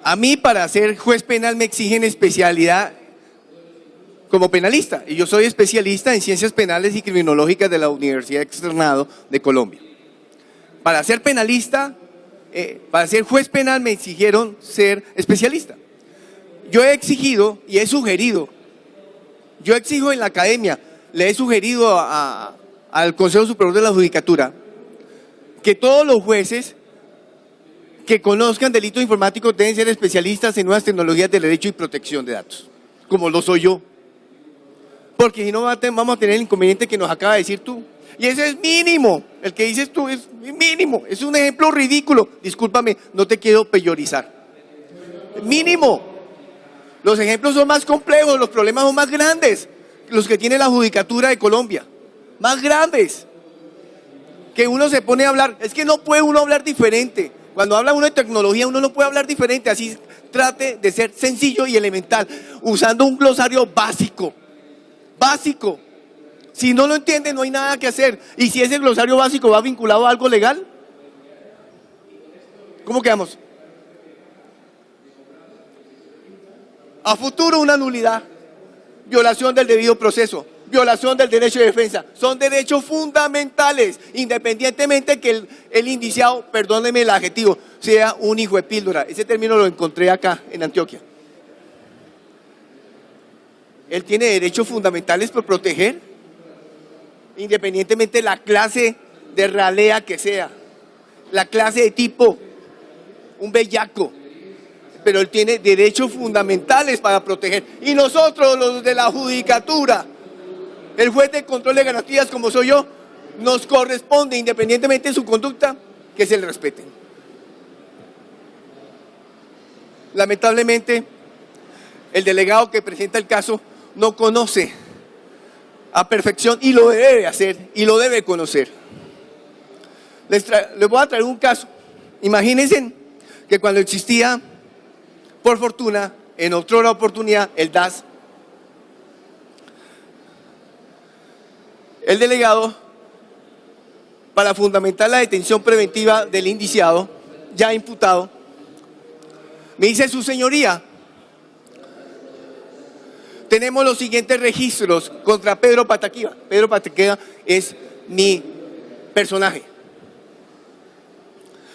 A mí para ser juez penal me exigen especialidad como penalista, y yo soy especialista en ciencias penales y criminológicas de la Universidad Externado de Colombia. Para ser penalista, para ser juez penal me exigieron ser especialista. Yo he exigido y he sugerido, yo exijo en la academia, le he sugerido al Consejo Superior de la Judicatura que todos los jueces que conozcan delitos informáticos deben ser especialistas en nuevas tecnologías de derecho y protección de datos, como lo soy yo. Porque si no vamos a tener el inconveniente que nos acaba de decir tú. Y ese es mínimo, el que dices tú es mínimo, es un ejemplo ridículo. Discúlpame, no te quiero peyorizar. Mínimo. Los ejemplos son más complejos, los problemas son más grandes, los que tiene la Judicatura de Colombia. Más graves. Que uno se pone a hablar, es que no puede uno hablar diferente. Cuando habla uno de tecnología, uno no puede hablar diferente, así trate de ser sencillo y elemental, usando un glosario básico. Básico. Si no lo entiende, no hay nada que hacer. Y si ese glosario básico va vinculado a algo legal, ¿cómo quedamos? A futuro una nulidad, violación del debido proceso, violación del derecho de defensa. Son derechos fundamentales, independientemente que el indiciado, perdóneme el adjetivo, sea un hijo de píldora. Ese término lo encontré acá en Antioquia. Él tiene derechos fundamentales por proteger, independientemente de la clase de ralea que sea, la clase de tipo, un bellaco, pero él tiene derechos fundamentales para proteger. Y nosotros, los de la Judicatura, el juez de control de garantías como soy yo, nos corresponde, independientemente de su conducta, que se le respeten. Lamentablemente, el delegado que presenta el caso no conoce a perfección y lo debe hacer y lo debe conocer. Les voy a traer un caso. Imagínense que cuando existía, por fortuna, en otra oportunidad, el DAS, el delegado, para fundamentar la detención preventiva del indiciado, ya imputado, me dice: su señoría, tenemos los siguientes registros contra Pedro Pataquiva. Pedro Pataquiva es mi personaje.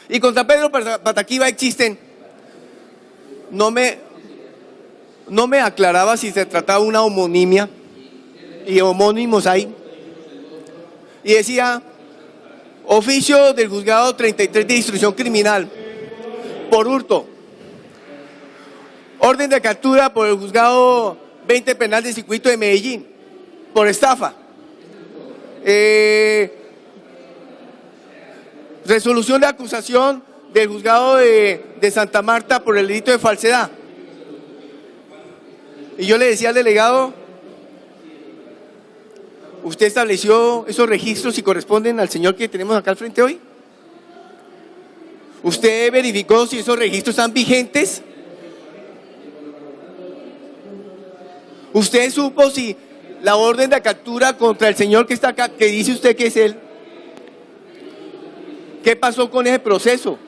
Y contra Pedro Pataquiva existen, no me aclaraba si se trataba de una homonimia, y homónimos hay. Y decía: oficio del juzgado 33 de instrucción criminal por hurto, orden de captura por el juzgado 20 penal del circuito de Medellín por estafa. Resolución de acusación del juzgado de Santa Marta por el delito de falsedad. Y yo le decía al delegado, ¿usted estableció esos registros si corresponden al señor que tenemos acá al frente hoy? ¿Usted verificó si esos registros están vigentes? ¿Usted supo si la orden de captura contra el señor que está acá, que dice usted que es él? ¿Qué pasó con ese proceso?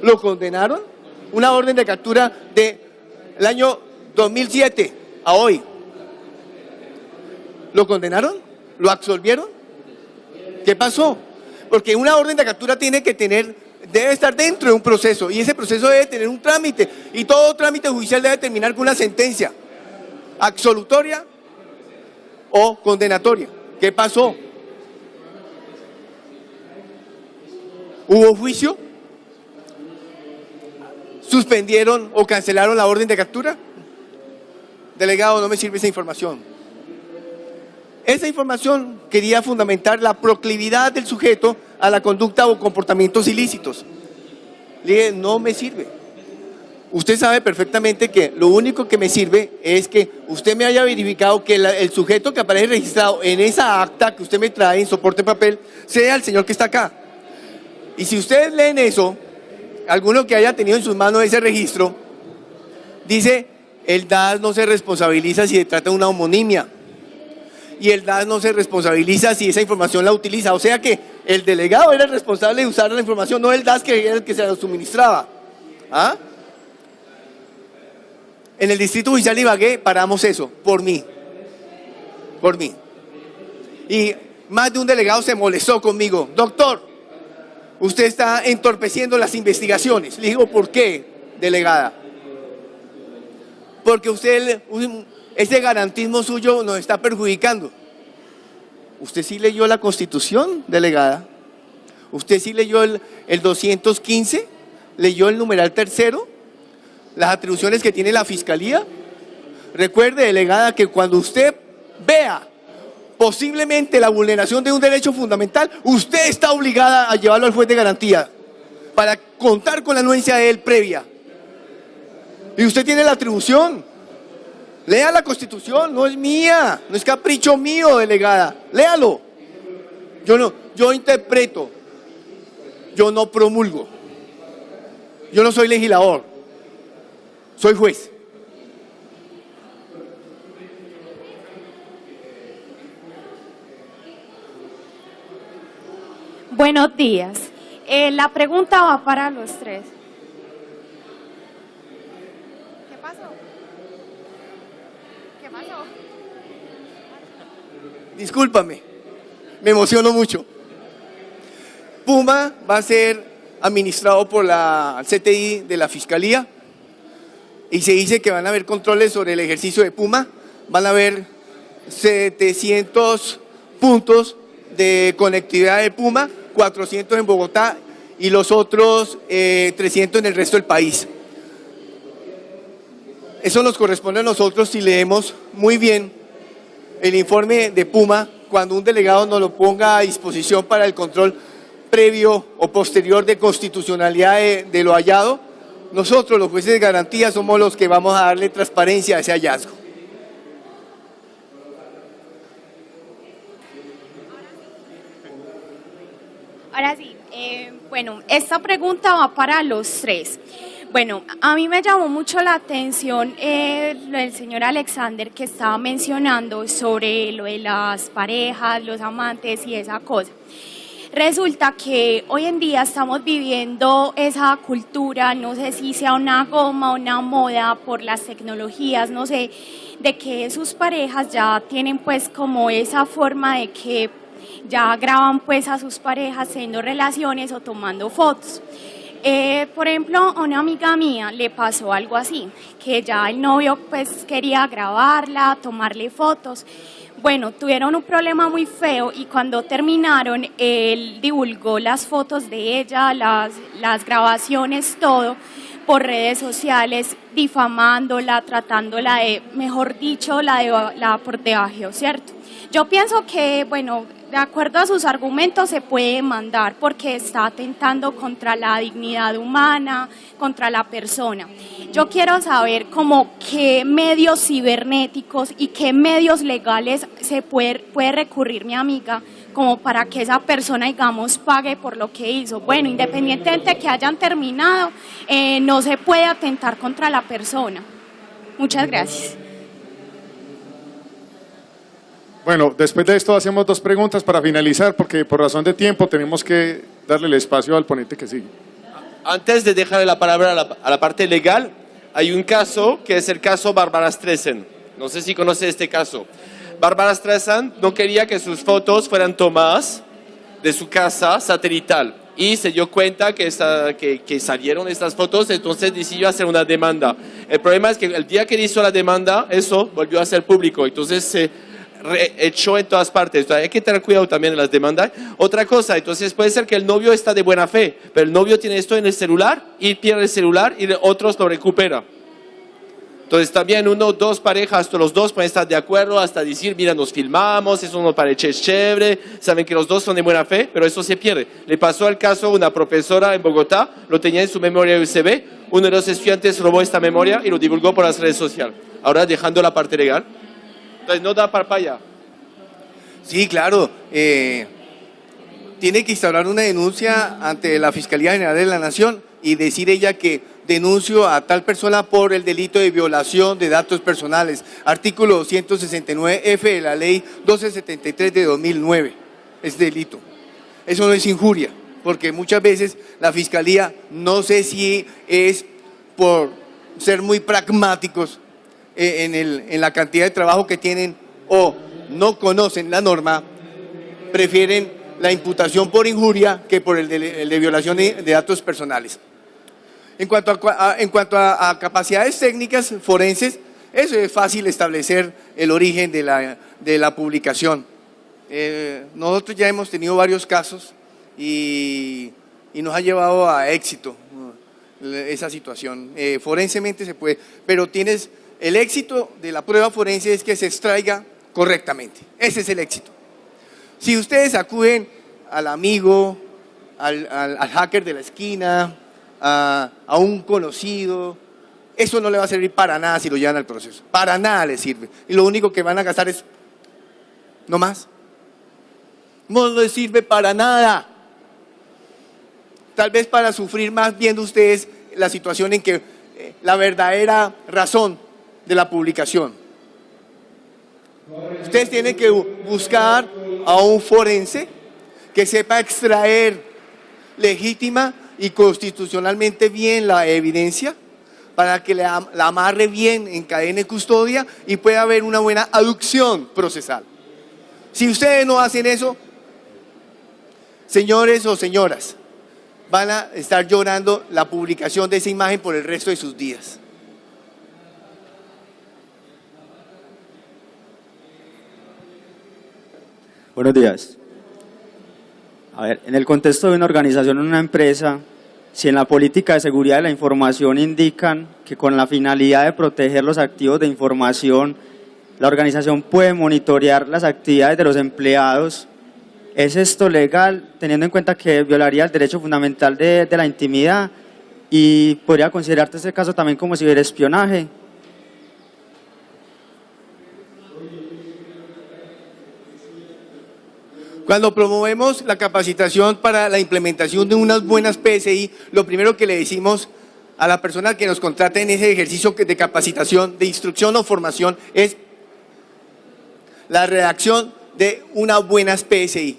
¿Lo condenaron? Una orden de captura del año 2007 a hoy. ¿Lo condenaron? ¿Lo absolvieron? ¿Qué pasó? Porque una orden de captura debe estar dentro de un proceso y ese proceso debe tener un trámite y todo trámite judicial debe terminar con una sentencia absolutoria o condenatoria. ¿Qué pasó? ¿Hubo juicio? ¿Suspendieron o cancelaron la orden de captura? Delegado, no me sirve esa información. Esa información quería fundamentar la proclividad del sujeto a la conducta o comportamientos ilícitos. Le dije, no me sirve. Usted sabe perfectamente que lo único que me sirve es que usted me haya verificado que el sujeto que aparece registrado en esa acta que usted me trae en soporte de papel sea el señor que está acá. Y si ustedes leen eso, alguno que haya tenido en sus manos ese registro, dice, el DAS no se responsabiliza si se trata de una homonimia. Y el DAS no se responsabiliza si esa información la utiliza. O sea que el delegado era el responsable de usar la información, no el DAS que era el que se la suministraba. ¿Ah? En el Distrito Judicial de Ibagué paramos eso, por mí. Por mí. Y más de un delegado se molestó conmigo. Doctor, usted está entorpeciendo las investigaciones. Le digo, ¿por qué, delegada? Porque usted, ese garantismo suyo nos está perjudicando. ¿Usted sí leyó la Constitución, delegada? ¿Usted sí leyó el 215? ¿Leyó el numeral tercero? ¿Las atribuciones que tiene la Fiscalía? Recuerde, delegada, que cuando usted vea posiblemente la vulneración de un derecho fundamental, usted está obligada a llevarlo al juez de garantía para contar con la anuencia de él previa. Y usted tiene la atribución. Lea la Constitución, no es mía, no es capricho mío, delegada. Léalo. Yo interpreto, yo no promulgo. Yo no soy legislador, soy juez. Buenos días. La pregunta va para los tres. ¿Qué pasó? ¿Qué pasó? Discúlpame, me emociono mucho. Puma va a ser administrado por la CTI de la Fiscalía y se dice que van a haber controles sobre el ejercicio de Puma. Van a haber 700 puntos de conectividad de Puma, 400 en Bogotá y los otros 300 en el resto del país. Eso nos corresponde a nosotros si leemos muy bien el informe de Puma cuando un delegado nos lo ponga a disposición para el control previo o posterior de constitucionalidad de lo hallado. Nosotros, los jueces de garantía, somos los que vamos a darle transparencia a ese hallazgo. Ahora sí, bueno, esta pregunta va para los tres. Bueno, a mí me llamó mucho la atención lo del señor Alexander que estaba mencionando sobre lo de las parejas, los amantes y esa cosa. Resulta que hoy en día estamos viviendo esa cultura, no sé si sea una goma, una moda por las tecnologías, no sé, de que sus parejas ya tienen pues como esa forma de que ya graban pues a sus parejas teniendo relaciones o tomando fotos. Por ejemplo, a una amiga mía le pasó algo así, que ya el novio pues quería grabarla, tomarle fotos. Bueno, tuvieron un problema muy feo y cuando terminaron, él divulgó las fotos de ella, las grabaciones, todo, por redes sociales, difamándola, tratándola de, mejor dicho, la por debajo, ¿cierto? Yo pienso que, bueno, de acuerdo a sus argumentos se puede demandar porque está atentando contra la dignidad humana, contra la persona. Yo quiero saber como qué medios cibernéticos y qué medios legales se puede recurrir mi amiga como para que esa persona, digamos, pague por lo que hizo. Bueno, independientemente de que hayan terminado, no se puede atentar contra la persona. Muchas gracias. Bueno, después de esto hacemos 2 preguntas para finalizar, porque por razón de tiempo tenemos que darle el espacio al ponente que sigue. Antes de dejarle la palabra a la parte legal, hay un caso que es el caso Bárbara Streisand. No sé si conoce este caso. Bárbara Streisand no quería que sus fotos fueran tomadas de su casa satelital y se dio cuenta que salieron estas fotos, entonces decidió hacer una demanda. El problema es que el día que hizo la demanda, eso volvió a ser público, entonces se echó en todas partes. Entonces, hay que tener cuidado también en las demandas. Otra cosa, entonces puede ser que el novio está de buena fe, pero el novio tiene esto en el celular y pierde el celular y otros lo recupera. Entonces también 1, 2 parejas, los dos pueden estar de acuerdo hasta decir, mira, nos filmamos, eso nos parece chévere, saben que los dos son de buena fe, pero eso se pierde. Le pasó el caso a una profesora en Bogotá, lo tenía en su memoria USB, uno de los estudiantes robó esta memoria y lo divulgó por las redes sociales. Ahora dejando la parte legal. Entonces no da papaya. Sí, claro. Tiene que instaurar una denuncia ante la Fiscalía General de la Nación y decir ella que denuncio a tal persona por el delito de violación de datos personales. Artículo 169F de la Ley 1273 de 2009. Es delito. Eso no es injuria, porque muchas veces la Fiscalía, no sé si es por ser muy pragmáticos en la cantidad de trabajo que tienen o no conocen la norma, prefieren la imputación por injuria que por el de violación de datos personales. En cuanto a capacidades técnicas forenses, eso es fácil establecer el origen de la publicación. Nosotros ya hemos tenido varios casos y nos ha llevado a éxito esa situación. Forensemente se puede, pero tienes el éxito de la prueba forense es que se extraiga correctamente. Ese es el éxito. Si ustedes acuden al amigo, al hacker de la esquina, a un conocido, eso no le va a servir para nada si lo llevan al proceso. Para nada le sirve. Y lo único que van a gastar es, no más. No les sirve para nada. Tal vez para sufrir más viendo ustedes la situación en que la verdadera razón de la publicación. Ustedes tienen que buscar a un forense que sepa extraer legítima y constitucionalmente bien la evidencia para que la amarre bien en cadena de custodia y pueda haber una buena aducción procesal. Si ustedes no hacen eso, señores o señoras, van a estar llorando la publicación de esa imagen por el resto de sus días. Buenos días. A ver, en el contexto de una organización o una empresa, si en la política de seguridad de la información indican que con la finalidad de proteger los activos de información, la organización puede monitorear las actividades de los empleados, ¿es esto legal teniendo en cuenta que violaría el derecho fundamental de la intimidad y podría considerarse este caso también como ciberespionaje? Cuando promovemos la capacitación para la implementación de unas buenas PSI, lo primero que le decimos a la persona que nos contrata en ese ejercicio de capacitación, de instrucción o formación, es la redacción de unas buenas PSI.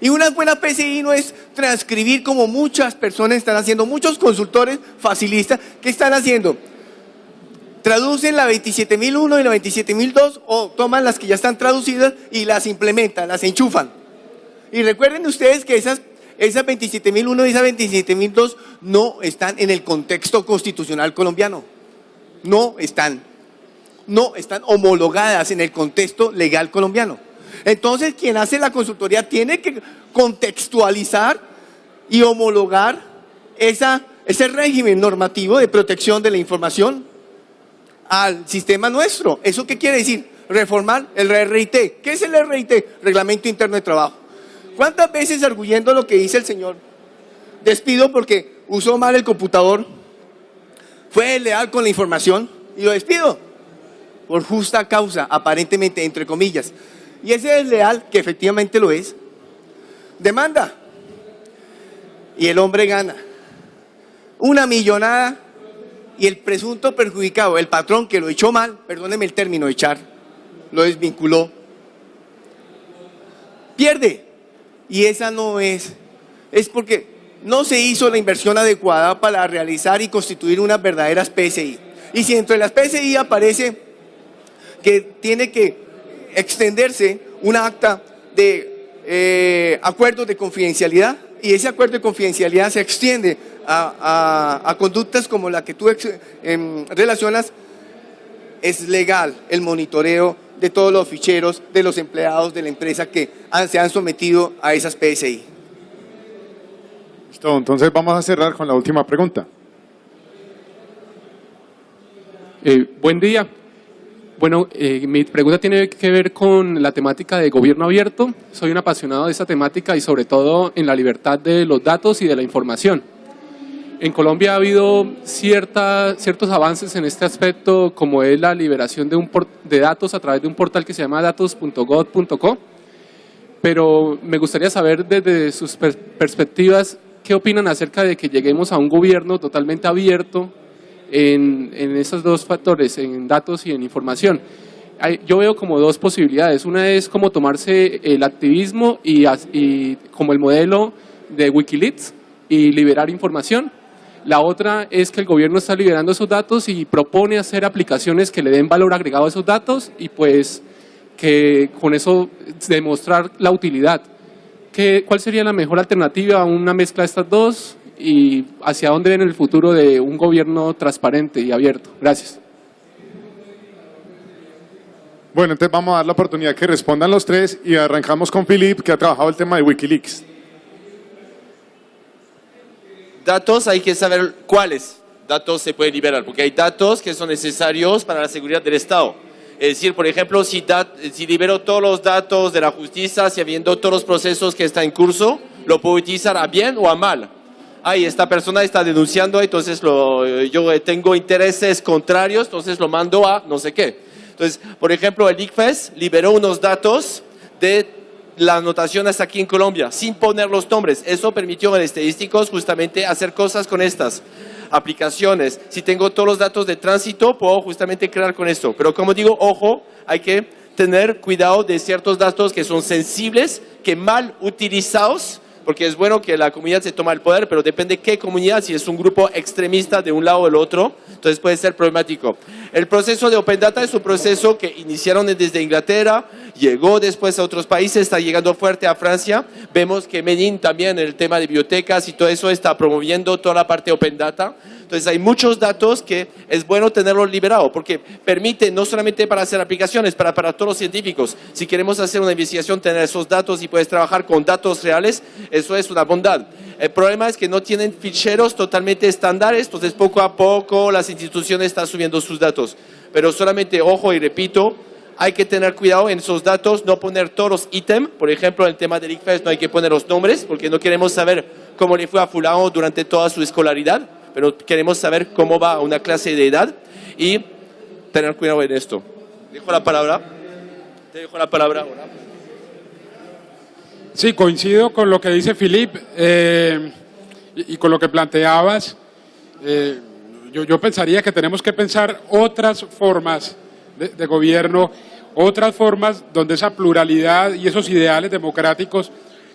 Y una buena PSI no es transcribir como muchas personas están haciendo, muchos consultores facilistas, ¿qué están haciendo? Traducen la 27001 y la 27002 o toman las que ya están traducidas y las implementan, las enchufan. Y recuerden ustedes que esas 27001 y esas 27002 no están en el contexto constitucional colombiano. No están homologadas en el contexto legal colombiano. Entonces, quien hace la consultoría tiene que contextualizar y homologar ese régimen normativo de protección de la información al sistema nuestro. ¿Eso qué quiere decir? Reformar el RIT. ¿Qué es el RIT? Reglamento Interno de Trabajo. ¿Cuántas veces, arguyendo lo que dice el señor, despido porque usó mal el computador, fue leal con la información y lo despido? Por justa causa, aparentemente, entre comillas. Y ese es leal, que efectivamente lo es, demanda. Y el hombre gana una millonada y el presunto perjudicado, el patrón que lo echó mal, perdóneme el término, echar, lo desvinculó, pierde. Y esa no es porque no se hizo la inversión adecuada para realizar y constituir unas verdaderas PSI. Y si dentro de las PSI aparece que tiene que extenderse un acta de acuerdos de confidencialidad, y ese acuerdo de confidencialidad se extiende a conductas como la que tú relacionas, es legal el monitoreo de todos los ficheros de los empleados de la empresa que se han sometido a esas PSI. Listo, entonces vamos a cerrar con la última pregunta. Buen día. Bueno, mi pregunta tiene que ver con la temática de gobierno abierto. Soy un apasionado de esta temática y sobre todo en la libertad de los datos y de la información. En Colombia ha habido ciertos avances en este aspecto, como es la liberación de datos a través de un portal que se llama datos.gov.co, pero me gustaría saber desde sus perspectivas qué opinan acerca de que lleguemos a un gobierno totalmente abierto en esos dos factores, en datos y en información. Yo veo como dos posibilidades. Una es como tomarse el activismo y como el modelo de Wikileaks y liberar información. La otra es que el gobierno está liberando esos datos y propone hacer aplicaciones que le den valor agregado a esos datos y pues que con eso demostrar la utilidad. ¿Cuál sería la mejor alternativa a una mezcla de estas dos y hacia dónde ven el futuro de un gobierno transparente y abierto? Gracias. Bueno, entonces vamos a dar la oportunidad que respondan los tres y arrancamos con Philip, que ha trabajado el tema de Wikileaks. Datos, hay que saber cuáles datos se pueden liberar, porque hay datos que son necesarios para la seguridad del Estado. Es decir, por ejemplo, si libero todos los datos de la justicia, si habiendo todos los procesos que están en curso, lo puedo utilizar a bien o a mal. Esta persona está denunciando, entonces yo tengo intereses contrarios, entonces lo mando a no sé qué. Entonces, por ejemplo, el ICFES liberó unos datos de las anotaciones aquí en Colombia, sin poner los nombres. Eso permitió a los estadísticos justamente hacer cosas con estas aplicaciones. Si tengo todos los datos de tránsito, puedo justamente crear con esto. Pero como digo, ojo, hay que tener cuidado de ciertos datos que son sensibles, que mal utilizados, porque es bueno que la comunidad se toma el poder, pero depende qué comunidad, si es un grupo extremista de un lado o del otro, entonces puede ser problemático. El proceso de Open Data es un proceso que iniciaron desde Inglaterra, llegó después a otros países, está llegando fuerte a Francia. Vemos que Medellín también, el tema de bibliotecas y todo eso, está promoviendo toda la parte de Open Data. Entonces hay muchos datos que es bueno tenerlos liberados, porque permite no solamente para hacer aplicaciones, para todos los científicos. Si queremos hacer una investigación, tener esos datos y puedes trabajar con datos reales, eso es una bondad. El problema es que no tienen ficheros totalmente estándares, entonces poco a poco las instituciones están subiendo sus datos. Pero solamente, ojo y repito, hay que tener cuidado en esos datos, no poner todos los ítems. Por ejemplo, en el tema del ICFES no hay que poner los nombres, porque no queremos saber cómo le fue a fulano durante toda su escolaridad, pero queremos saber cómo va a una clase de edad y tener cuidado en esto. Dejo la palabra. Te dejo la palabra ahora. Sí, coincido con lo que dice Philip y con lo que planteabas. Yo pensaría que tenemos que pensar otras formas de gobierno, otras formas donde esa pluralidad y esos ideales democráticos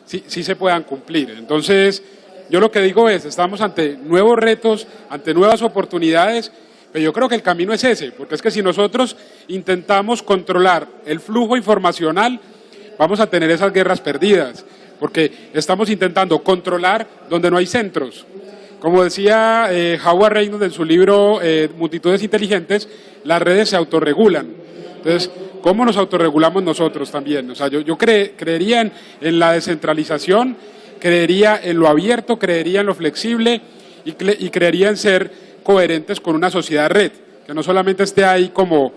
sí se puedan cumplir. Entonces, yo lo que digo es, estamos ante nuevos retos, ante nuevas oportunidades, pero yo creo que el camino es ese, porque es que si nosotros intentamos controlar el flujo informacional, vamos a tener esas guerras perdidas, porque estamos intentando controlar donde no hay centros. Como decía Howard Reynolds en su libro Multitudes Inteligentes, las redes se autorregulan. Entonces, ¿cómo nos autorregulamos nosotros también? O sea, yo creería en la descentralización, creería en lo abierto, creería en lo flexible y creerían ser coherentes con una sociedad red, que no solamente esté ahí como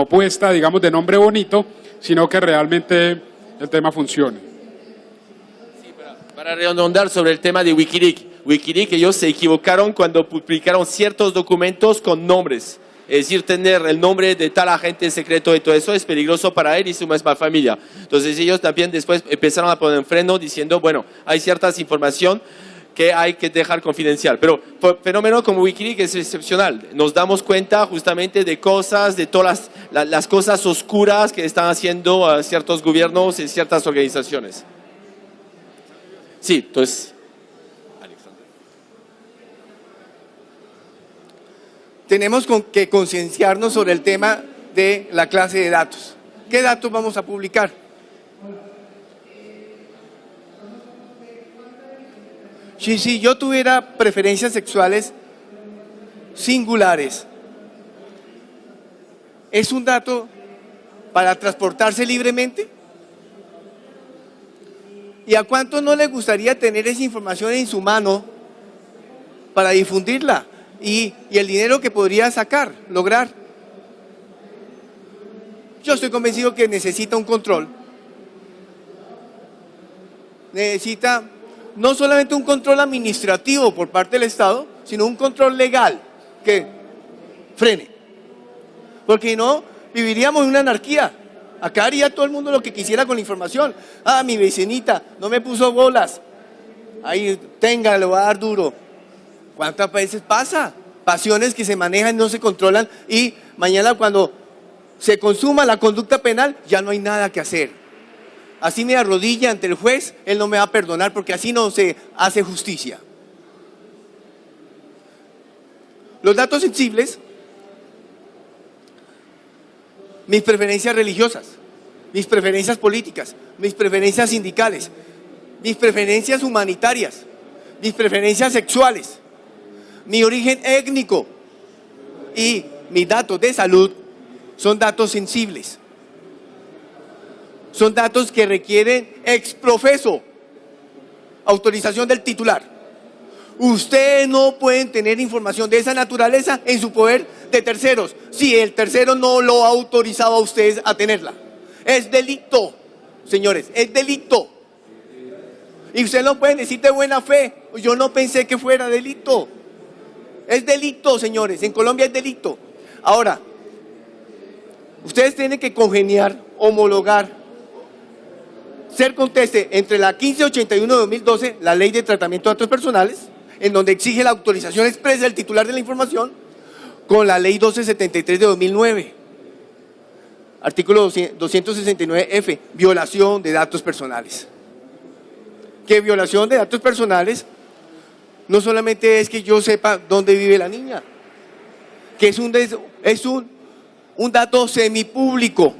puesta, digamos, de nombre bonito, sino que realmente el tema funcione. Para redondar sobre el tema de Wikileaks, ellos se equivocaron cuando publicaron ciertos documentos con nombres. Es decir, tener el nombre de tal agente secreto y todo eso es peligroso para él y su misma familia. Entonces ellos también después empezaron a poner un freno diciendo, bueno, hay ciertas información que hay que dejar confidencial. Pero fenómeno como Wikileaks es excepcional. Nos damos cuenta justamente de cosas, de todas las cosas oscuras que están haciendo ciertos gobiernos y ciertas organizaciones. Sí, entonces... Tenemos que concienciarnos sobre el tema de la clase de datos. ¿Qué datos vamos a publicar? Si yo tuviera preferencias sexuales singulares, ¿es un dato para transportarse libremente? ¿Y a cuánto no le gustaría tener esa información en su mano para difundirla? Y el dinero que podría lograr. Yo estoy convencido que necesita un control. Necesita no solamente un control administrativo por parte del Estado, sino un control legal que frene. Porque no, viviríamos en una anarquía. Acá haría todo el mundo lo que quisiera con la información. Ah, mi vecinita no me puso bolas. Ahí, tenga, le va a dar duro. ¿Cuántas veces pasa? Pasiones que se manejan, no se controlan y mañana cuando se consuma la conducta penal ya no hay nada que hacer. Así me arrodilla ante el juez, él no me va a perdonar porque así no se hace justicia. Los datos sensibles, mis preferencias religiosas, mis preferencias políticas, mis preferencias sindicales, mis preferencias humanitarias, mis preferencias sexuales, mi origen étnico y mis datos de salud son datos sensibles. Son datos que requieren ex profeso, autorización del titular. Ustedes no pueden tener información de esa naturaleza en su poder de terceros si el tercero no lo ha autorizado a ustedes a tenerla. Es delito, señores, es delito. Y ustedes no pueden decir de buena fe, yo no pensé que fuera delito. Es delito, señores, en Colombia es delito. Ahora, ustedes tienen que congeniar, homologar, ser conteste entre la 1581 de 2012, la Ley de Tratamiento de Datos Personales, en donde exige la autorización expresa del titular de la información, con la Ley 1273 de 2009. Artículo 269F, violación de datos personales. ¿Qué violación de datos personales? No solamente es que yo sepa dónde vive la niña, que es un dato semipúblico,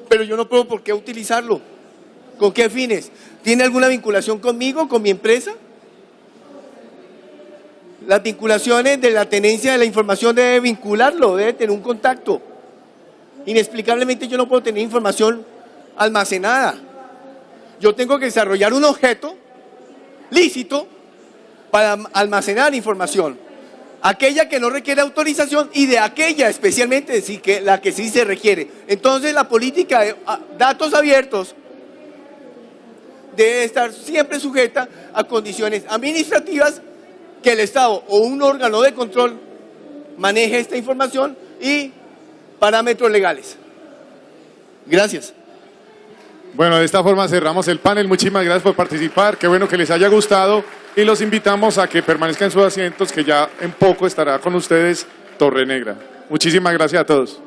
pero yo no puedo por qué utilizarlo. ¿Con qué fines? ¿Tiene alguna vinculación conmigo, con mi empresa? Las vinculaciones de la tenencia de la información debe vincularlo, debe tener un contacto. Inexplicablemente yo no puedo tener información almacenada. Yo tengo que desarrollar un objeto lícito para almacenar información, aquella que no requiere autorización y de aquella especialmente sí que la que sí se requiere. Entonces la política de datos abiertos debe estar siempre sujeta a condiciones administrativas, que el Estado o un órgano de control maneje esta información y parámetros legales. Gracias. Bueno, de esta forma cerramos el panel. Muchísimas gracias por participar. Qué bueno que les haya gustado y los invitamos a que permanezcan en sus asientos, que ya en poco estará con ustedes Torre Negra. Muchísimas gracias a todos.